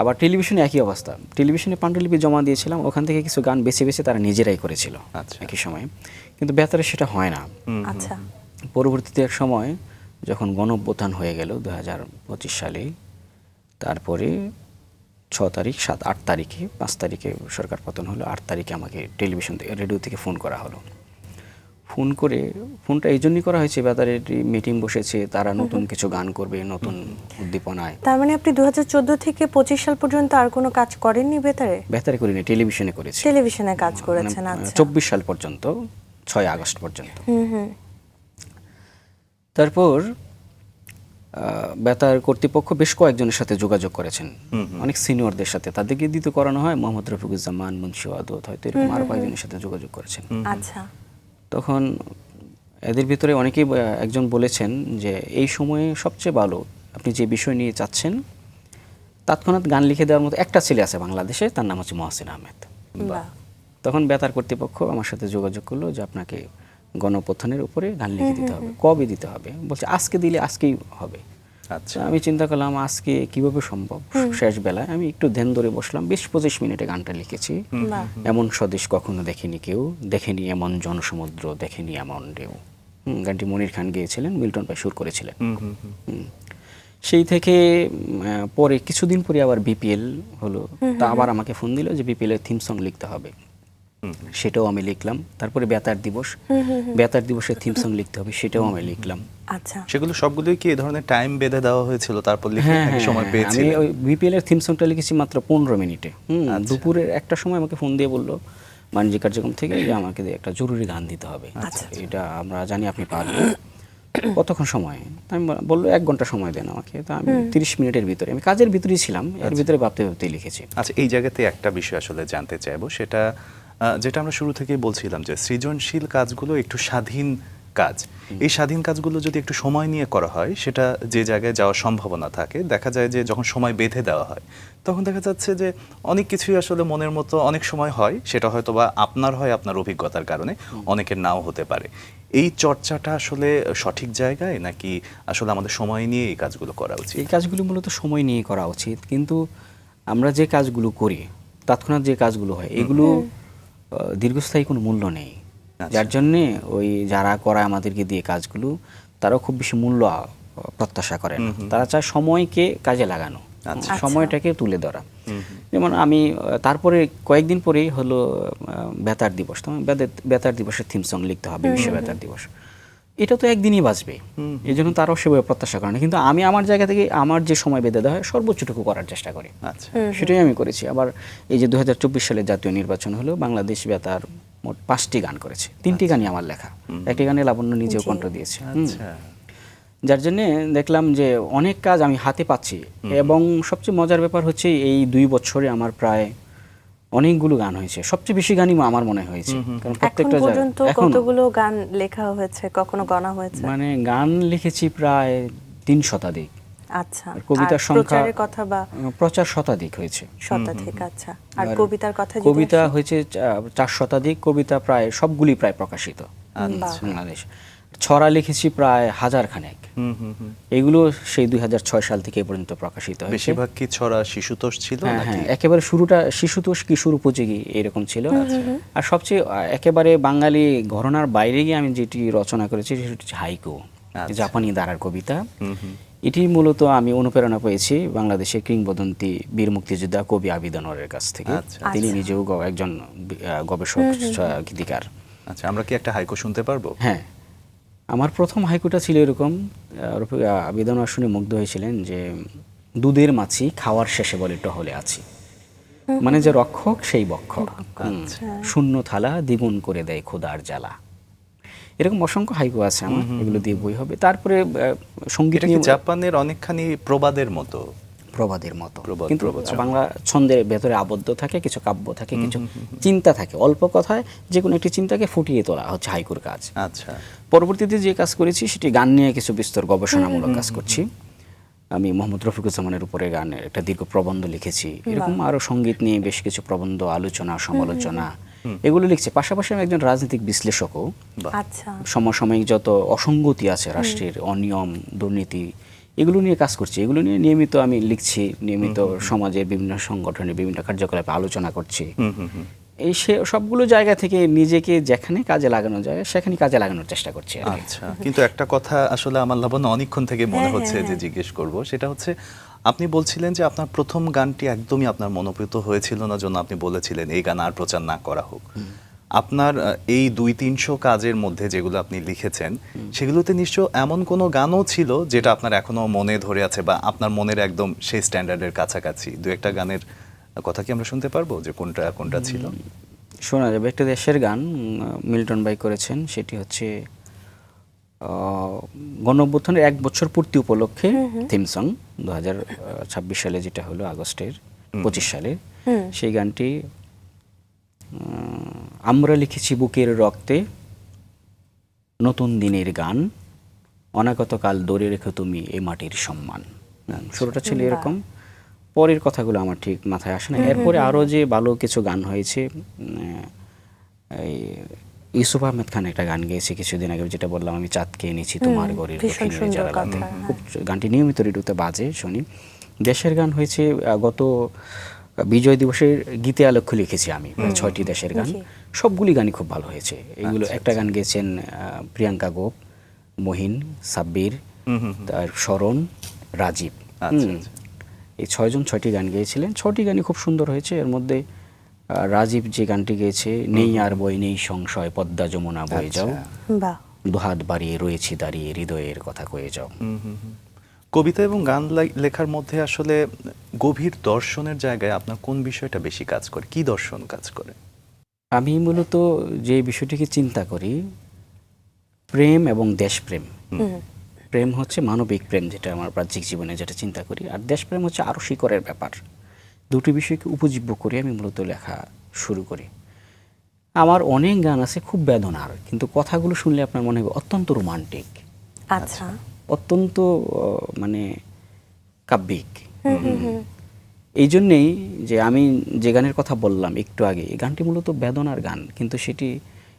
আবার টেলিভিশনে একই অবস্থা। টেলিভিশনে পাণ্ডুলিপি জমা দিয়েছিলাম, ওখান থেকে কিছু গান বেছে বেছে তারা নিজেরাই করেছিল একই সময়ে। কিন্তু বেতারে সেটা হয় না। আচ্ছা। পরবর্তীতে এক সময় যখন গণঅভ্যুত্থান হয়ে গেল 2025 সালে, তারপরে 6 তারিখ, 7, 8 তারিখে, 5 তারিখে সরকার পতন হলো, 8 তারিখে আমাকে টেলিভিশন থেকে, রেডিও থেকে ফোন করা হলো। ফোনটা এই জন্যই করা হয়েছে, বেতারের মিটিং বসেছে, তারা নতুন কিছু গান করবে, নতুন উদ্দীপনায়। তার মানে আপনি 2014 থেকে 25 সাল পর্যন্ত আর কোনো কাজ করেননি বেতারে? বেতারে করিনি, টেলিভিশনে করেছি। টেলিভিশনে কাজ করেছেন। আচ্ছা। 24 সাল পর্যন্ত, 6 আগস্ট পর্যন্ত। তারপর বেতার কর্তৃপক্ষ বেশ কয়েকজনের সাথে যোগাযোগ করেছেন, অনেক সিনিয়রদের সাথে। তাদেরকে দিতে করানো হয়, মোহাম্মদ রফিকুজ্জামান, মুন্সি ওয়াদুদ, হয়তো এরকম আরো কয়েকজনের সাথে যোগাযোগ করেছেন। আচ্ছা। তখন এদের ভিতরে অনেকেই একজন বলেছেন যে এই সময়ে সবচেয়ে ভালো আপনি যে বিষয় নিয়ে চাচ্ছেন তৎক্ষণাৎ গান লিখে দেওয়ার মতো একটা ছেলে আছে বাংলাদেশে, তার নাম হচ্ছে মহসিন আহমেদ। তখন বেতার কর্তৃপক্ষ আমার সাথে যোগাযোগ করলো যে আপনাকে গণঅভ্যুত্থানের উপরে গান লিখে দিতে হবে। কবে দিতে হবে? বলছে আজকে দিলে আজকেই হবে। আচ্ছা। আমি চিন্তা করলাম আজকে কিভাবে সম্ভব। শেষ বেলায় আমি একটু ধ্যান ধরে বসলাম, 20-25 মিনিটে গানটা লিখেছি। এমন স্বদেশ কখনো দেখেনি কেউ, দেখেনি এমন জনসমুদ্র, দেখেনি এমন ঢেউ। গানটি মনির খান গেয়েছিলেন, মিল্টন ভাই সুর করেছিলেন। সেই থেকে পরে কিছুদিন পরে আবার বিপিএল হলো, তা আবার আমাকে ফোন দিল যে বিপিএল এর থিম সং লিখতে হবে। সেটাও আমি লিখলাম। তারপরে বেতার দিবসের থিম সং লিখতে হবে, সেটাও আমি লিখলাম। আচ্ছা। সেগুলো সবগুলোই কি এই ধরনের টাইম বেঁধে দেওয়া হয়েছিল, তারপর লিখে সময় পেয়েছিলেন? আমি ওই বিপিএল এর থিম সংটা লিখেছি মাত্র 15 মিনিটে। দুপুরের একটা সময় আমাকে ফোন দিয়ে বললো বাণিজ্য কার্যক্রম থেকে যে আমাকে একটা জরুরি গান দিতে হবে, এটা আমরা জানি আপনি পারবেন, কতক্ষণ সময়? আমি বললো 1 ঘন্টা সময় দেন আমাকে। তা আমি 30 মিনিটের ভিতরে, আমি কাজের ভিতরেই ছিলাম, এর ভিতরে ভাবতে ভাবতেই লিখেছি। আচ্ছা, এই জায়গাতে একটা বিষয় আসলে জানতে চাইবো, সেটা যেটা আমরা শুরু থেকেই বলছিলাম যে সৃজনশীল কাজগুলো একটু স্বাধীন কাজ। এই স্বাধীন কাজগুলো যদি একটু সময় নিয়ে করা হয়, সেটা যে জায়গায় যাওয়ার সম্ভাবনা থাকে, দেখা যায় যে যখন সময় বেঁধে দেওয়া হয় তখন দেখা যাচ্ছে যে অনেক কিছুই আসলে মনের মতো অনেক সময় হয়, সেটা হয়তো বা আপনার হয় আপনার অভিজ্ঞতার কারণে, অনেকের নাও হতে পারে। এই চর্চাটা আসলে সঠিক জায়গায়, নাকি আসলে আমাদের সময় নিয়ে এই কাজগুলো করা উচিত? এই কাজগুলো মূলত সময় নিয়ে করা উচিত, কিন্তু আমরা যে কাজগুলো করি, তৎক্ষণাৎ যে কাজগুলো হয়, এগুলো দীর্ঘস্থায়ী কোনো মূল্য নেই। যার জন্যে ওই যারা করায় আমাদেরকে দিয়ে কাজগুলো, তারাও খুব বেশি মূল্য প্রত্যাশা করে না। তারা চায় সময়কে কাজে লাগানো, সময়টাকে তুলে ধরা। যেমন আমি তারপরে কয়েকদিন পরেই হলো বেতার দিবস, তো বেতার দিবসের থিম সং লিখতে হবে, বিশ্ব বেতার দিবস। এটা তো একদিনই বাঁচবে, এই জন্য তারাও সেভাবে প্রত্যাশা করে না। কিন্তু আমি আমার জায়গা থেকে আমার যে সময় বেঁধে দেওয়া হয় সর্বোচ্চটুকু করার চেষ্টা করি। সেটাই আমি করেছি। আবার এই যে 2024 সালে জাতীয় নির্বাচন হলো, বাংলাদেশ বেতার মোট 5টি গান করেছে, 3টি গানই আমার লেখা, একটি গানে লাবণ্য নিজেও কণ্ঠ দিয়েছে। যার জন্যে দেখলাম যে অনেক কাজ আমি হাতে পাচ্ছি এবং সবচেয়ে মজার ব্যাপার হচ্ছে এই 2 বছরে আমার প্রায় অনেকগুলো গান হয়েছে, সবচেয়ে বেশি গানই আমার মনে হয়েছে, কারণ এখন প্রত্যেকটা পর্যন্ত এখন কতগুলো গান লেখা হয়েছে, কখনো গণা হয়েছে? মানে গান লিখেছি প্রায় 3 শতাধিক। আচ্ছা, আর কবিতার আর সংখ্যা প্রচারের কথা বা প্রচার শতাধিক হয়েছে। শতাধিক? আচ্ছা, আর আর কবিতার কথা যদি কবিতা আসি? হয়েছে 4 শতাধিক, কবিতা প্রায় সবগুলি প্রায় প্রকাশিত বাহ। বাংলাদেশ। ছড়া লিখেছি প্রায় 1000 খানেক, এগুলো সেই 2006 সাল থেকে এ পর্যন্ত প্রকাশিত হয়েছে। বেশিরভাগ কি ছড়া শিশুতোষ ছিল হ্যাঁ নাকি? হ্যাঁ, একেবারে শুরুটা শিশুতোষ কিশোর উপযোগী এরকম ছিল। আর সবচেয়ে একেবারে বাঙালি ঘরানার বাইরে গিয়ে আমি যেটি রচনা করেছি সেটি হচ্ছে হাইকু, আচ্ছা। জাপানি ধারার কবিতা। এটি মূলত আমি অনুপ্রেরণা পেয়েছি বাংলাদেশের কিংবদন্তি বীর মুক্তিযোদ্ধা কবি আবিদ আনোয়ারের কাছ থেকে। আচ্ছা। তিনি নিজেও একজন গবেষক গীতিকার। আচ্ছা, আমরা কি একটা হাইকু শুনতে পারবো? হ্যাঁ, আমার প্রথম হাইকুটা ছিল এরকম, আবিদ আনোয়ার শুনে মুগ্ধ হয়েছিলেন যে দুধের মাছি খাওয়ার শেষে বলে টহলে আছি, মানে যে রক্ষক সেই বক্ষক, শূন্য থালা দ্বিগুণ করে দেয় খোদার জ্বালা। এরকম অসংখ্য হাইকু আছে আমার, এগুলো দিয়ে বই হবে। তারপরে সঙ্গীত এটা কি নিয়ে জাপানের অনেকখানি প্রবাদের মতো? প্রবাদের মতো, প্রবাদ, কিন্তু প্রবচন। বাংলা ছন্দের ভেতরে আবদ্ধ থাকে, কিছু কাব্য থাকে, কিছু চিন্তা থাকে, অল্প কথায় যে কোনো একটি চিন্তাকে ফুটিয়ে তোলা হচ্ছে হাইকুর কাজ। আচ্ছা, পরবর্তীতে যে কাজ করেছি সেটি গান নিয়ে কিছু বিস্তর গবেষণামূলক কাজ করছি। আমি মোহাম্মদ রফিকুজ্জামানের উপরে গানের একটা দীর্ঘ প্রবন্ধ লিখেছি, এরকম আরো সঙ্গীত নিয়ে বেশ কিছু প্রবন্ধ, আলোচনা, সমালোচনা এগুলো লিখছি। পাশাপাশি আমি একজন রাজনৈতিক বিশ্লেষকও। আচ্ছা, সমসাময়িক যত অসঙ্গতি আছে রাষ্ট্রের, অনিয়ম, দুর্নীতি, এগুলো নিয়ে কাজ করছি। এগুলো নিয়ে নিয়মিত আমি লিখছি, নিয়মিত সমাজের বিভিন্ন সংগঠনের বিভিন্ন কার্যকলাপে আলোচনা করছি। এই সবগুলো জায়গা থেকে নিজেকে যেখানে কাজে লাগানো যায় সেখানে কাজে লাগানোর চেষ্টা করছি আর কি। আচ্ছা। কিন্তু একটা কথা আসলে আমার লাবণ্য অনেকক্ষণ থেকে মনে হচ্ছে যে জিজ্ঞেস করব, সেটা হচ্ছে আপনি বলছিলেন যে আপনার প্রথম গানটি একদমই আপনার মনোপ্রীত হয়েছিল না, জন্য আপনি বলেছিলেন এই গান আর প্রচার না করা হোক। আপনার এই 200-300 কাজের মধ্যে যেগুলো আপনি লিখেছেন সেগুলোতে নিশ্চয় এমন কোনো গানও ছিল যেটা আপনার এখনো মনে ধরে আছে বা আপনার মনের একদম সেই স্ট্যান্ডার্ডের কাছাকাছি? দু একটা গানের কথা কি আমরা শুনতে পারবো যে কোনটা কোনটা ছিল? শোনা যাবে, একটা দেশের গান মিল্টন ভাই করেছেন, সেটি হচ্ছে গণঅভ্যুত্থানের 1 বছর পূর্তি উপলক্ষে থিম সং 2026 সালে, যেটা হলো আগস্টের 25 সালে। সেই গানটি আমরা লিখেছি বুকের রক্তে নতুন দিনের গান, অনাগতকাল দৌড়ে রেখো তুমি এই মাটির সম্মান। শুরুটা ছিল এরকম, পরের কথাগুলো আমার ঠিক মাথায় আসে না। এরপরে আরও যে ভালো কিছু গান হয়েছে, এই ইউসুফ আহমেদ খান একটা গান গেয়েছে কিছুদিন আগে, যেটা বললাম আমি চাঁদকে এনেছি তোমার ঘরের ভীষণ দক্ষিণের সুন্দর জানালাতে। কথা, খুব গানটি নিয়মিত রেডিওতে বাজে, শুনি। দেশের গান হয়েছে গত বিজয় দিবসের গীতে আলোক্ষ লিখেছি আমি প্রায় 6টি দেশের গান, সবগুলি গানই খুব ভালো হয়েছে। এগুলো একটা গান গেয়েছেন প্রিয়াঙ্কা গোপ, মহিন, সাব্বির, তার শরণ, রাজীব। এই 6 জন 6টি গান গেয়েছিলেন, 6টি গানই খুব সুন্দর হয়েছে। এর মধ্যে রাজীব যে গানটি গেয়েছে, নেই আর বই নেই সংশয় পদ্মা যমুনা বয়ে যাও, বাহ, দুহাত বাড়িয়ে রয়েছি দাঁড়িয়ে হৃদয়ের কথা কয়ে যাও। কবিতা এবং গান লেখার মধ্যে আসলে গভীর দর্শনের জায়গায় আপনার কোন বিষয়টা বেশি কাজ করে? কি দর্শন কাজ করে? আমি মূলত যে বিষয়টিকে চিন্তা করি, প্রেম এবং দেশপ্রেম। প্রেম হচ্ছে মানবিক প্রেম, যেটা আমার বাহ্যিক জীবনে যেটা চিন্তা করি, আর দেশপ্রেম হচ্ছে আরও শিকড়ের ব্যাপার। দুটি বিষয়কে উপজীব্য করে আমি মূলত লেখা শুরু করি। আমার অনেক গান আছে খুব বেদনার, কিন্তু কথাগুলো শুনলে আপনার মনে হবে অত্যন্ত রোমান্টিক, আচ্ছা, অত্যন্ত মানে কাব্যিক। এই জন্যেই যে আমি যে গানের কথা বললাম একটু আগে, এই গানটি মূলত বেদনার গান, কিন্তু সেটি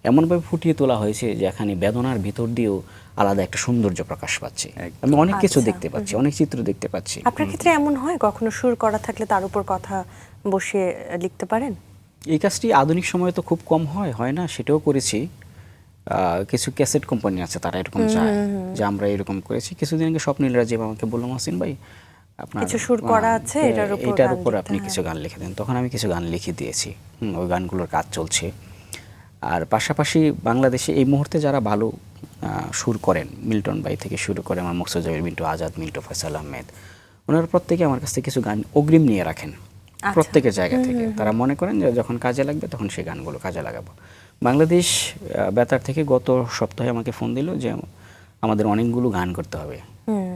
এমনভাবে ফুটিয়ে তোলা হয়েছে যে এখানে বেদনার ভিতর দিয়েও আলাদা একটা সৌন্দর্য প্রকাশ পাচ্ছে। আমি অনেক কিছু দেখতে পাচ্ছি, অনেক চিত্র দেখতে পাচ্ছি। আপনার ক্ষেত্রে এমন হয় কখনো সুর করা থাকলে তার উপর কথা বসিয়ে লিখতে পারেন? এই কাজটি আধুনিক সময়ে তো খুব কম হয় না, সেটাও করেছি। কিছু ক্যাসেট কোম্পানি আছে, তারা এরকম চায় যে আমরা এরকম করেছি। কিছুদিন আগে স্বপ্নীল রাজীব আমাকে বলল, মহসিন ভাই আপনার কিছু সুর করা আছে, এটার উপর আপনি কিছু গান লিখে দেন। তখন আমি কিছু গান লিখে দিয়েছি, ওই গানগুলোর কাজ চলছে। আর পাশাপাশি বাংলাদেশে এই মুহূর্তে যারা ভালো সুর করেন, মিল্টন ভাই থেকে শুরু করে আমার মকসুদ জামিল, মিন্টু আজাদ, মিন্টু ফয়সাল আহমেদ, ওনারা প্রত্যেকে আমার কাছ থেকে কিছু গান অগ্রিম নিয়ে রাখেন প্রত্যেকের জায়গা থেকে। তারা মনে করেন যে যখন কাজে লাগবে তখন সেই গানগুলো কাজে লাগাবো। বাংলাদেশ বেতার থেকে গত সপ্তাহে আমাকে ফোন দিল যে আমাদের অনেকগুলো গান করতে হবে, হুম।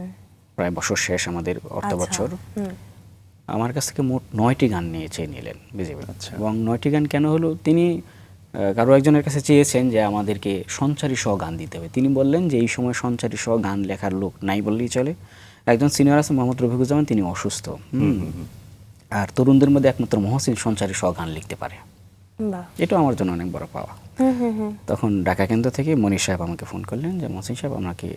প্রায় বছর শেষ আমাদের অর্থ আচ্ছা, বছর। হুম। আমার কাছ থেকে মোট 9টি গান নিয়ে চেয়ে নিলেন বিজেপি। আচ্ছা। এবং 9টি গান কেন হলো, তিনি কারো একজনের কাছে চেয়েছেন যে আমাদেরকে সঞ্চারী সহ গান দিতে হবে। তিনি বললেন যে এই সময় সঞ্চারী সহ গান লেখার লোক নাই বললেই চলে। একজন সিনিয়র আছে মোহাম্মদ রফিকুজ্জামান, তিনি অসুস্থ। আর তরুণদের মধ্যে একমাত্র মহসিন সঞ্চারী সহ গান লিখতে পারে। বাহ। এটা আমার জন্য অনেক বড় পাওয়া। হুম হুম হুম। তখন ঢাকা কেন্দ্র থেকে মনির সাহেব আমাকে ফোন করলেন যে মহসিন সাহেব আমাকে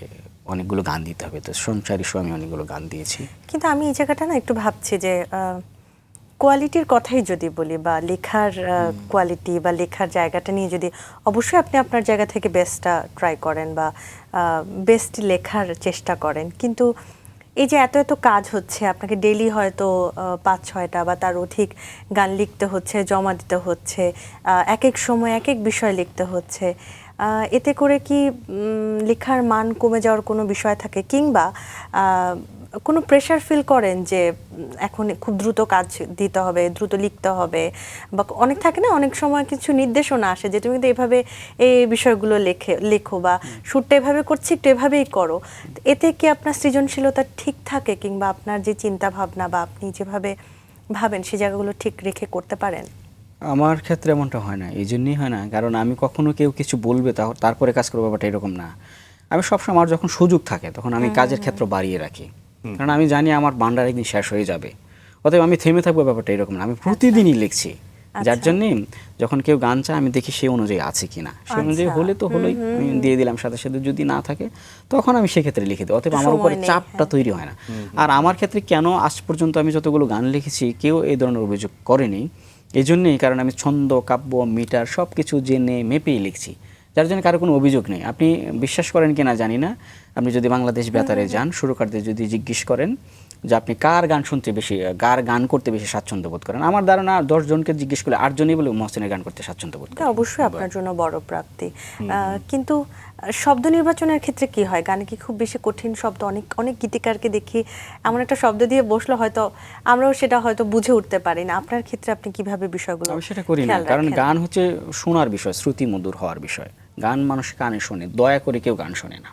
অনেকগুলো গান দিতে হবে। তো সঞ্চারী সহ আমি অনেকগুলো গান দিয়েছি। কিন্তু আমি এই জায়গাটা না একটু ভাবছি যে কোয়ালিটির কথাই যদি বলি বা লেখার কোয়ালিটি বা লেখার জায়গাটা নিয়ে যদি, অবশ্যই আপনি আপনার জায়গা থেকে বেস্টটা ট্রাই করেন বা বেস্ট লেখার চেষ্টা করেন, কিন্তু এই যে এত এত কাজ হচ্ছে, আপনাকে ডেইলি হয়তো 5-6টা বা তার অধিক গান লিখতে হচ্ছে, জমা দিতে হচ্ছে, এক এক সময় এক এক বিষয় লিখতে হচ্ছে, এতে করে কি লেখার মান কমে যাওয়ার কোনো বিষয় থাকে, কিংবা কোনো প্রেশার ফিল করেন যে এখন খুব দ্রুত কাজ দিতে হবে, দ্রুত লিখতে হবে, বা অনেক থাকে না, অনেক সময় কিছু নির্দেশনা আসে যে তুমি কিন্তু এভাবে এই বিষয়গুলো লেখো বা শুটটা এভাবে করছি একটু এভাবেই করো, এতে কি আপনার সৃজনশীলতা ঠিক থাকে, কিংবা আপনার যে চিন্তা ভাবনা বা আপনি যেভাবে ভাবেন সেই জায়গাগুলো ঠিক রেখে করতে পারেন? আমার ক্ষেত্রে এমনটা হয় না, এই জন্যই হয় না কারণ আমি কখনো কেউ কিছু বলবে তারপরে কাজ করবো, ব্যাপারটা এরকম না। আমি সবসময় আমার যখন সুযোগ থাকে তখন আমি কাজের ক্ষেত্র বাড়িয়ে রাখি, কারণ আমি জানি আমার ভান্ডার একদিন শেষ হয়ে যাবে। অতএব আমি থেমে থাকবো, ব্যাপারটা এরকম না। আমি প্রতিদিনই লিখছি, যার জন্যে যখন কেউ গান চায় আমি দেখি সেই অনুযায়ী আছে কিনা, সেই অনুযায়ী হলে তো হলোই, আমি দিয়ে দিলাম সাথে সাথে। যদি না থাকে তখন আমি সেক্ষেত্রে লিখে দিই। অতএব আমার উপরে চাপটা তৈরি হয় না। আর আমার ক্ষেত্রে কেন আজ পর্যন্ত আমি যতগুলো গান লিখেছি কেউ এই ধরনের অভিযোগ করেনি, এই জন্যেই কারণ আমি ছন্দ, কাব্য, মিটার সব কিছু জেনে মেপেই লিখছি, যার জন্য কারো কোনো অভিযোগ নেই। আপনি বিশ্বাস করেন কিনা জানি না, আপনি যদি বাংলাদেশ বেতারে যান, সুরকারদের যদি জিজ্ঞেস করেন যে আপনি কার গান শুনতে বেশি, কার গান করতে বেশি স্বাচ্ছন্দ্য বোধ করেন, আমার ধারণা 10 জনকে জিজ্ঞেস করলে 8 জনই বলে মহসিনের গান করতে স্বাচ্ছন্দ্য বোধ এটা করেন। অবশ্যই আপনার জন্য বড় প্রাপ্তি। কিন্তু শব্দ নির্বাচনের ক্ষেত্রে কি হয়? গানে কি খুব বেশি কঠিন শব্দ? অনেক অনেক গীতিকারকে দেখি এমন একটা শব্দ দিয়ে বসলো, হয়তো আমরাও সেটা হয়তো বুঝে উঠতে পারি না। আপনার ক্ষেত্রে আপনি কিভাবে বিষয়গুলো আমি সেটা করি না, খেয়াল কারণ রাখেন? গান হচ্ছে শোনার বিষয়, শ্রুতি মধুর হওয়ার বিষয়। গান মানুষ কানে শোনে, দয়া করে কেউ গান শোনে না।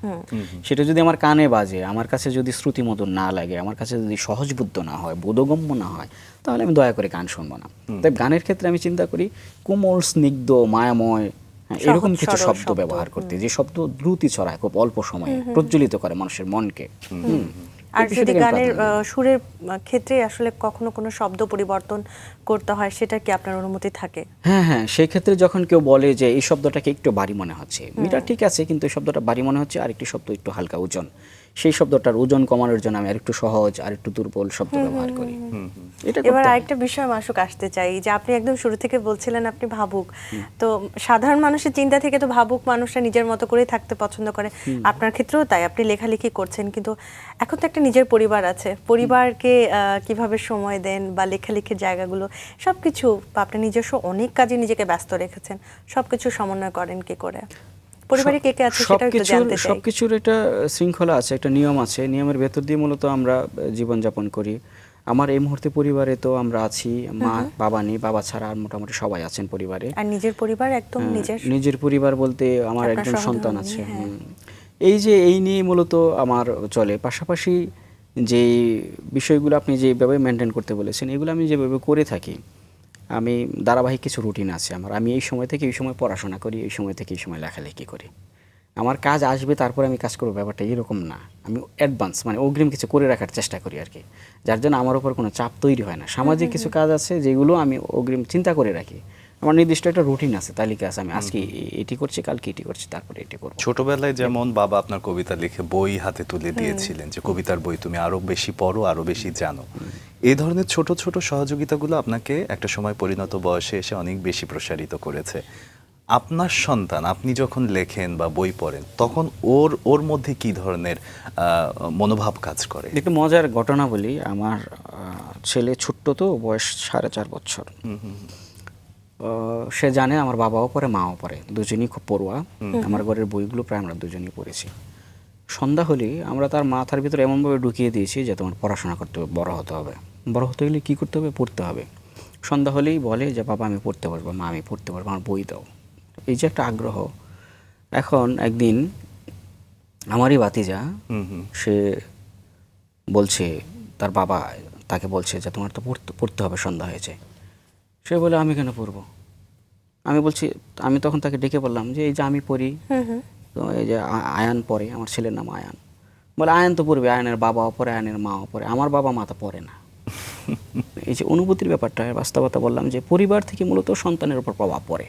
সেটা যদি আমার কানে বাজে, আমার কাছে যদি শ্রুতি মধুর না লাগে, আমার কাছে যদি সহজবুদ্ধ না হয়, বোধগম্য না হয়, তাহলে আমি দয়া করে গান শুনবো না। তাই গানের ক্ষেত্রে আমি চিন্তা করি কোমল, স্নিগ্ধ, মায়াময়, এরকম কিছু সরল শব্দ ব্যবহার করতে, যে শব্দ দ্রুতি ছড়ায় খুব অল্প সময়ে, প্রজ্বলিত করে মানুষের মনকে। আর এই যদি বিষয়টাকে আমি গানের প্রাধান্য দিই। সুরের ক্ষেত্রে আসলে কখনো কোনো শব্দ পরিবর্তন করতে হয়, সেটা কি আপনার অনুমতি থাকে? হ্যাঁ হ্যাঁ, সেই ক্ষেত্রে যখন কেউ বলে যে এই শব্দটাকে একটু ভারী মনে হচ্ছে, মিটার ঠিক আছে কিন্তু এই শব্দটা ভারী মনে হচ্ছে, আর একটি শব্দ একটু হালকা ওজন, সেই শব্দটার ওজন কমানোর জন্য আমি আরেকটু সহজ, আর একটু দুর্বল শব্দ ব্যবহার করি। এটা এবার করতে হয়। আরেকটা বিষয় মাসুক আসতে চাই, যে আপনি একদম শুরু থেকে বলছিলেন আপনি ভাবুক, তো সাধারণ মানুষের চিন্তা থেকে তো ভাবুক মানুষরা নিজের মতো করেই থাকতে পছন্দ করে, আপনার ক্ষেত্রেও তাই, আপনি লেখালেখি করছেন, কিন্তু এখন তো একটা নিজের পরিবার আছে, পরিবারকে কিভাবে সময় দেন বা লেখালেখির জায়গাগুলো সবকিছু, বা আপনি নিজস্ব অনেক কাজে নিজেকে ব্যস্ত রেখেছেন, সবকিছু সমন্বয় করেন কি করে? পরিবারে কে কে আছে সেটা একটু জানতে চাই। সবকিছুর একটা শৃঙ্খলা আছে, একটা নিয়ম আছে, নিয়মের ভেতর দিয়ে মূলত আমরা জীবনযাপন করি। আমার এই মুহূর্তে পরিবারে তো আমরা আছি, মা বাবা নেই, বাবা ছাড়া আর মোটামুটি সবাই আছেন পরিবারে। আর নিজের পরিবার একদম নিজের পরিবার বলতে আমার আপনার একজন সন্তান আছে। হ্যাঁ। এই নিয়ে মূলত আমার চলে। পাশাপাশি যে বিষয়গুলো আপনি যেভাবে মেনটেন করতে বলেছেন, এগুলো আমি যেভাবে করে থাকি, আমি ধারাবাহিক কিছু রুটিন আছে আমার। আমি এই সময় থেকে এই সময় পড়াশোনা করি, এই সময় থেকে এই সময় লেখালেখি করি। আমার কাজ আসবে তারপরে আমি কাজ করবো, ব্যাপারটা এরকম না। আমি অ্যাডভান্স মানে অগ্রিম কিছু করে রাখার চেষ্টা করি আর কি, যার জন্য আমার উপর কোনো চাপ তৈরি হয় না। সামাজিক কিছু কাজ আছে যেগুলো আমি অগ্রিম চিন্তা করে রাখি, আমার নির্দিষ্ট একটা রুটিন আছে, তালিকা আছে, আমি আজকে এটি করছি, কালকে এটি করছি, তারপরে এটি করবো। ছোটবেলায় যেমন বাবা আপনার কবিতা লিখে বই হাতে তুলে দিয়েছিলেন যে কবিতার বই তুমি আরো বেশি পড়ো, আরো বেশি জানো, এই ধরনের ছোট ছোট সহযোগিতাগুলো আপনাকে একটা সময় পরিণত বয়সে এসে অনেক বেশি প্রসারিত করেছে। আপনার সন্তান, আপনি যখন লেখেন বা বই পড়েন, তখন ওর মধ্যে কি ধরনের মনোভাব কাজ করে? একটু মজার ঘটনা বলি। আমার ছেলে ছোট্ট, তো বয়স 4.5 বছর। সে জানে আমার বাবাও পড়ে, মাও পড়ে, দুজনই খুব পড়ুয়া। আমার ঘরের বইগুলো প্রায় আমরা দুজনই পড়েছি। সন্ধ্যা হলেই আমরা তার মাথার ভিতরে এমনভাবে ঢুকিয়ে দিয়েছি যে তোমার পড়াশোনা করতে হবে, বড় হতে হবে। বড় হতে হলে কী করতে হবে? পড়তে হবে। সন্ধ্যা হলেই বলে যে বাবা আমি পড়তে পারবো, মা আমি পড়তে পারবো, আমার বই দাও। এই যে একটা আগ্রহ। এখন একদিন আমারই ভাতিজা, হুম হুম সে বলছে তার বাবা তাকে বলছে যে তোমার তো পড়তে হবে, সন্ধ্যা হয়েছে। সে বলে আমি কেন পড়বো? আমি বলছি, আমি তখন তাকে ডেকে বললাম যে এই যে আমি পড়ি, তো এই যে আয়ান পড়ে, আমার ছেলের নাম আয়ান। বলে আয়ান তো পড়বে, আয়ানের বাবাও পড়ে, আয়ানের মাও পড়ে, আমার বাবা মা তো পড়ে না। এই যে অনুভূতির ব্যাপারটা, বাস্তবতা বললাম যে পরিবার থেকে মূলত সন্তানের উপর প্রভাব পড়ে।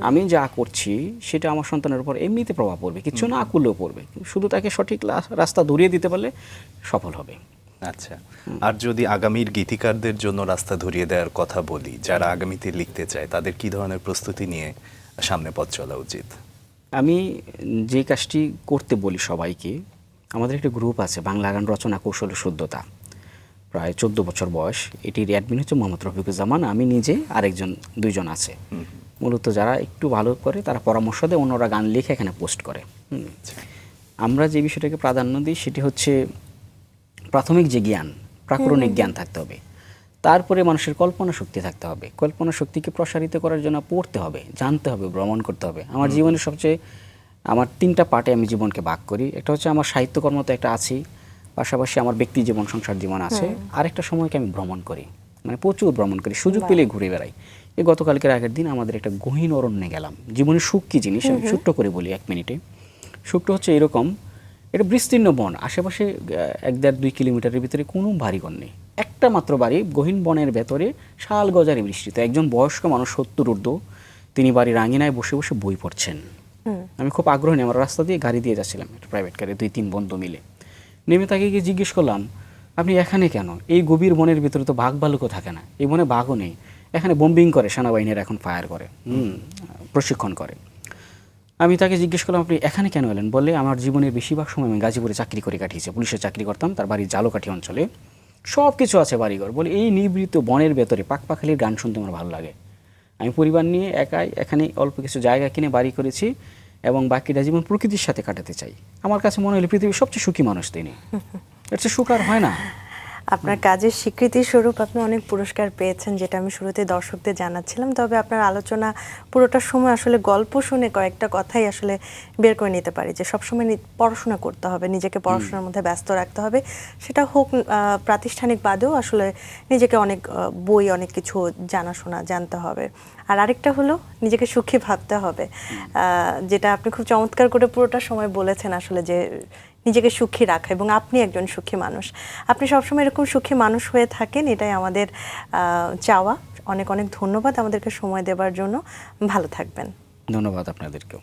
আমি যা করছি সেটা আমার সন্তানের উপর এমনিতে প্রভাব পড়বে, কিছু না করলেও পড়বে। শুধু তাকে সঠিক রাস্তা ধরিয়ে দিতে পারলে সফল হবে। আচ্ছা, আর যদি আগামীর গীতিকারদের জন্য রাস্তা ধরিয়ে দেওয়ার কথা বলি, যারা আগামীতে লিখতে চায়, তাদের কি ধরনের প্রস্তুতি নিয়ে সামনে পথ চলা উচিত? আমি যে কাজটি করতে বলি সবাইকে, আমাদের একটা গ্রুপ আছে বাংলা গান রচনা কৌশল শুদ্ধতা, প্রায় 14 বছর বয়স। এটির অ্যাডমিন হচ্ছে মোহাম্মদ রফিকুজ্জামান, আমি নিজে, আরেকজন, 2 জন আছে। মূলত যারা একটু ভালো করে তারা পরামর্শ দেয়, অন্যরা গান লিখে এখানে পোস্ট করে। আমরা যে বিষয়টাকে প্রাধান্য দিই সেটি হচ্ছে প্রাথমিক যে জ্ঞান, প্রাকরণিক জ্ঞান থাকতে হবে, তারপরে মানুষের কল্পনা শক্তি থাকতে হবে। কল্পনা শক্তিকে প্রসারিত করার জন্য পড়তে হবে, জানতে হবে, ভ্রমণ করতে হবে। আমার জীবনের সবচেয়ে, আমার 3টা পার্টে আমি জীবনকে ভাগ করি। একটা হচ্ছে আমার সাহিত্যকর্ম, তো একটা আছি, পাশাপাশি আমার ব্যক্তি জীবন, সংসার জীবন আছে। আরেকটা সময়কে আমি ভ্রমণ করি, মানে প্রচুর ভ্রমণ করি, সুযোগ পেলে ঘুরে বেড়াই। এই গতকালকের আগের দিন আমাদের একটা গহীন অরণ্যে গেলাম। জীবনের সুখ কী জিনিস আমি ছোট্ট করে বলি 1 মিনিটে। সুখটা হচ্ছে এরকম, এটা বিস্তীর্ণ বন, আশেপাশে 1-1.5-2 কিলোমিটারের ভিতরে কোনো বাড়িঘর নেই, একটা মাত্র বাড়ি গহীন বনের ভেতরে, শাল গজারি বৃষ্টিতে। একজন বয়স্ক মানুষ 70 ঊর্ধ্ব, তিনি বাড়ির আঙিনায় বসে বসে বই পড়ছেন। আমি খুব আগ্রহ নিয়ে আমার রাস্তা দিয়ে গাড়ি দিয়ে যাচ্ছিলাম, একটা প্রাইভেট কারে, 2-3 বন্ধু মিলে। নেমে তাকে গিয়ে জিজ্ঞেস করলাম, আপনি এখানে কেন? এই গভীর বনের ভিতরে তো বাঘ ভালুকও থাকে না, এই বনে বাঘও নেই, এখানে বোম্বিং করে সেনাবাহিনীরা, এখন ফায়ার করে, প্রশিক্ষণ করে। আমি তাকে জিজ্ঞেস করলাম, আপনি এখানে কেন এলেন? বলে, আমার জীবনের বেশিরভাগ সময় আমি গাজীপুরে চাকরি করে কাটিয়েছি, পুলিশের চাকরি করতাম, তার বাড়ির জালকাঠি অঞ্চলে, সব কিছু আছে, বাড়িঘর। বলে এই নিবৃত বনের ভেতরে পাখপাখালির গান শুনতে আমার ভালো লাগে। আমি পরিবার নিয়ে একাই এখানে অল্প কিছু জায়গা কিনে বাড়ি করেছি এবং বাকিটা জীবন প্রকৃতির সাথে কাটাতে চাই। আমার কাছে মনে হলো পৃথিবীর সবচেয়ে সুখী মানুষ তিনি। এর চেয়ে সুখ আর হয় না। আপনার কাজের স্বীকৃতি স্বরূপ আপনি অনেক পুরস্কার পেয়েছেন, যেটা আমি শুরুতে দর্শকদের জানাচ্ছিলাম। তবে আপনার আলোচনা পুরোটার সময় আসলে গল্প শুনে কয়েকটা কথাই আসলে বের করে নিতে পারি, যে সবসময় পড়াশোনা করতে হবে, নিজেকে পড়াশোনার মধ্যে ব্যস্ত রাখতে হবে। সেটা হোক প্রাতিষ্ঠানিক বাদেও আসলে নিজেকে অনেক বই, অনেক কিছু জানাশোনা জানতে হবে। আর আরেকটা হলো নিজেকে সুখী ভাবতে হবে, যেটা আপনি খুব চমৎকার করে পুরোটা সময় বলেছেন আসলে, যে নিজেকে সুখী রাখা, এবং আপনি একজন সুখী মানুষ। আপনি সবসময় এরকম সুখী মানুষ হয়ে থাকেন, এটাই আমাদের চাওয়া। অনেক অনেক ধন্যবাদ আমাদেরকে সময় দেওয়ার জন্য। ভালো থাকবেন। ধন্যবাদ আপনাদেরকেও।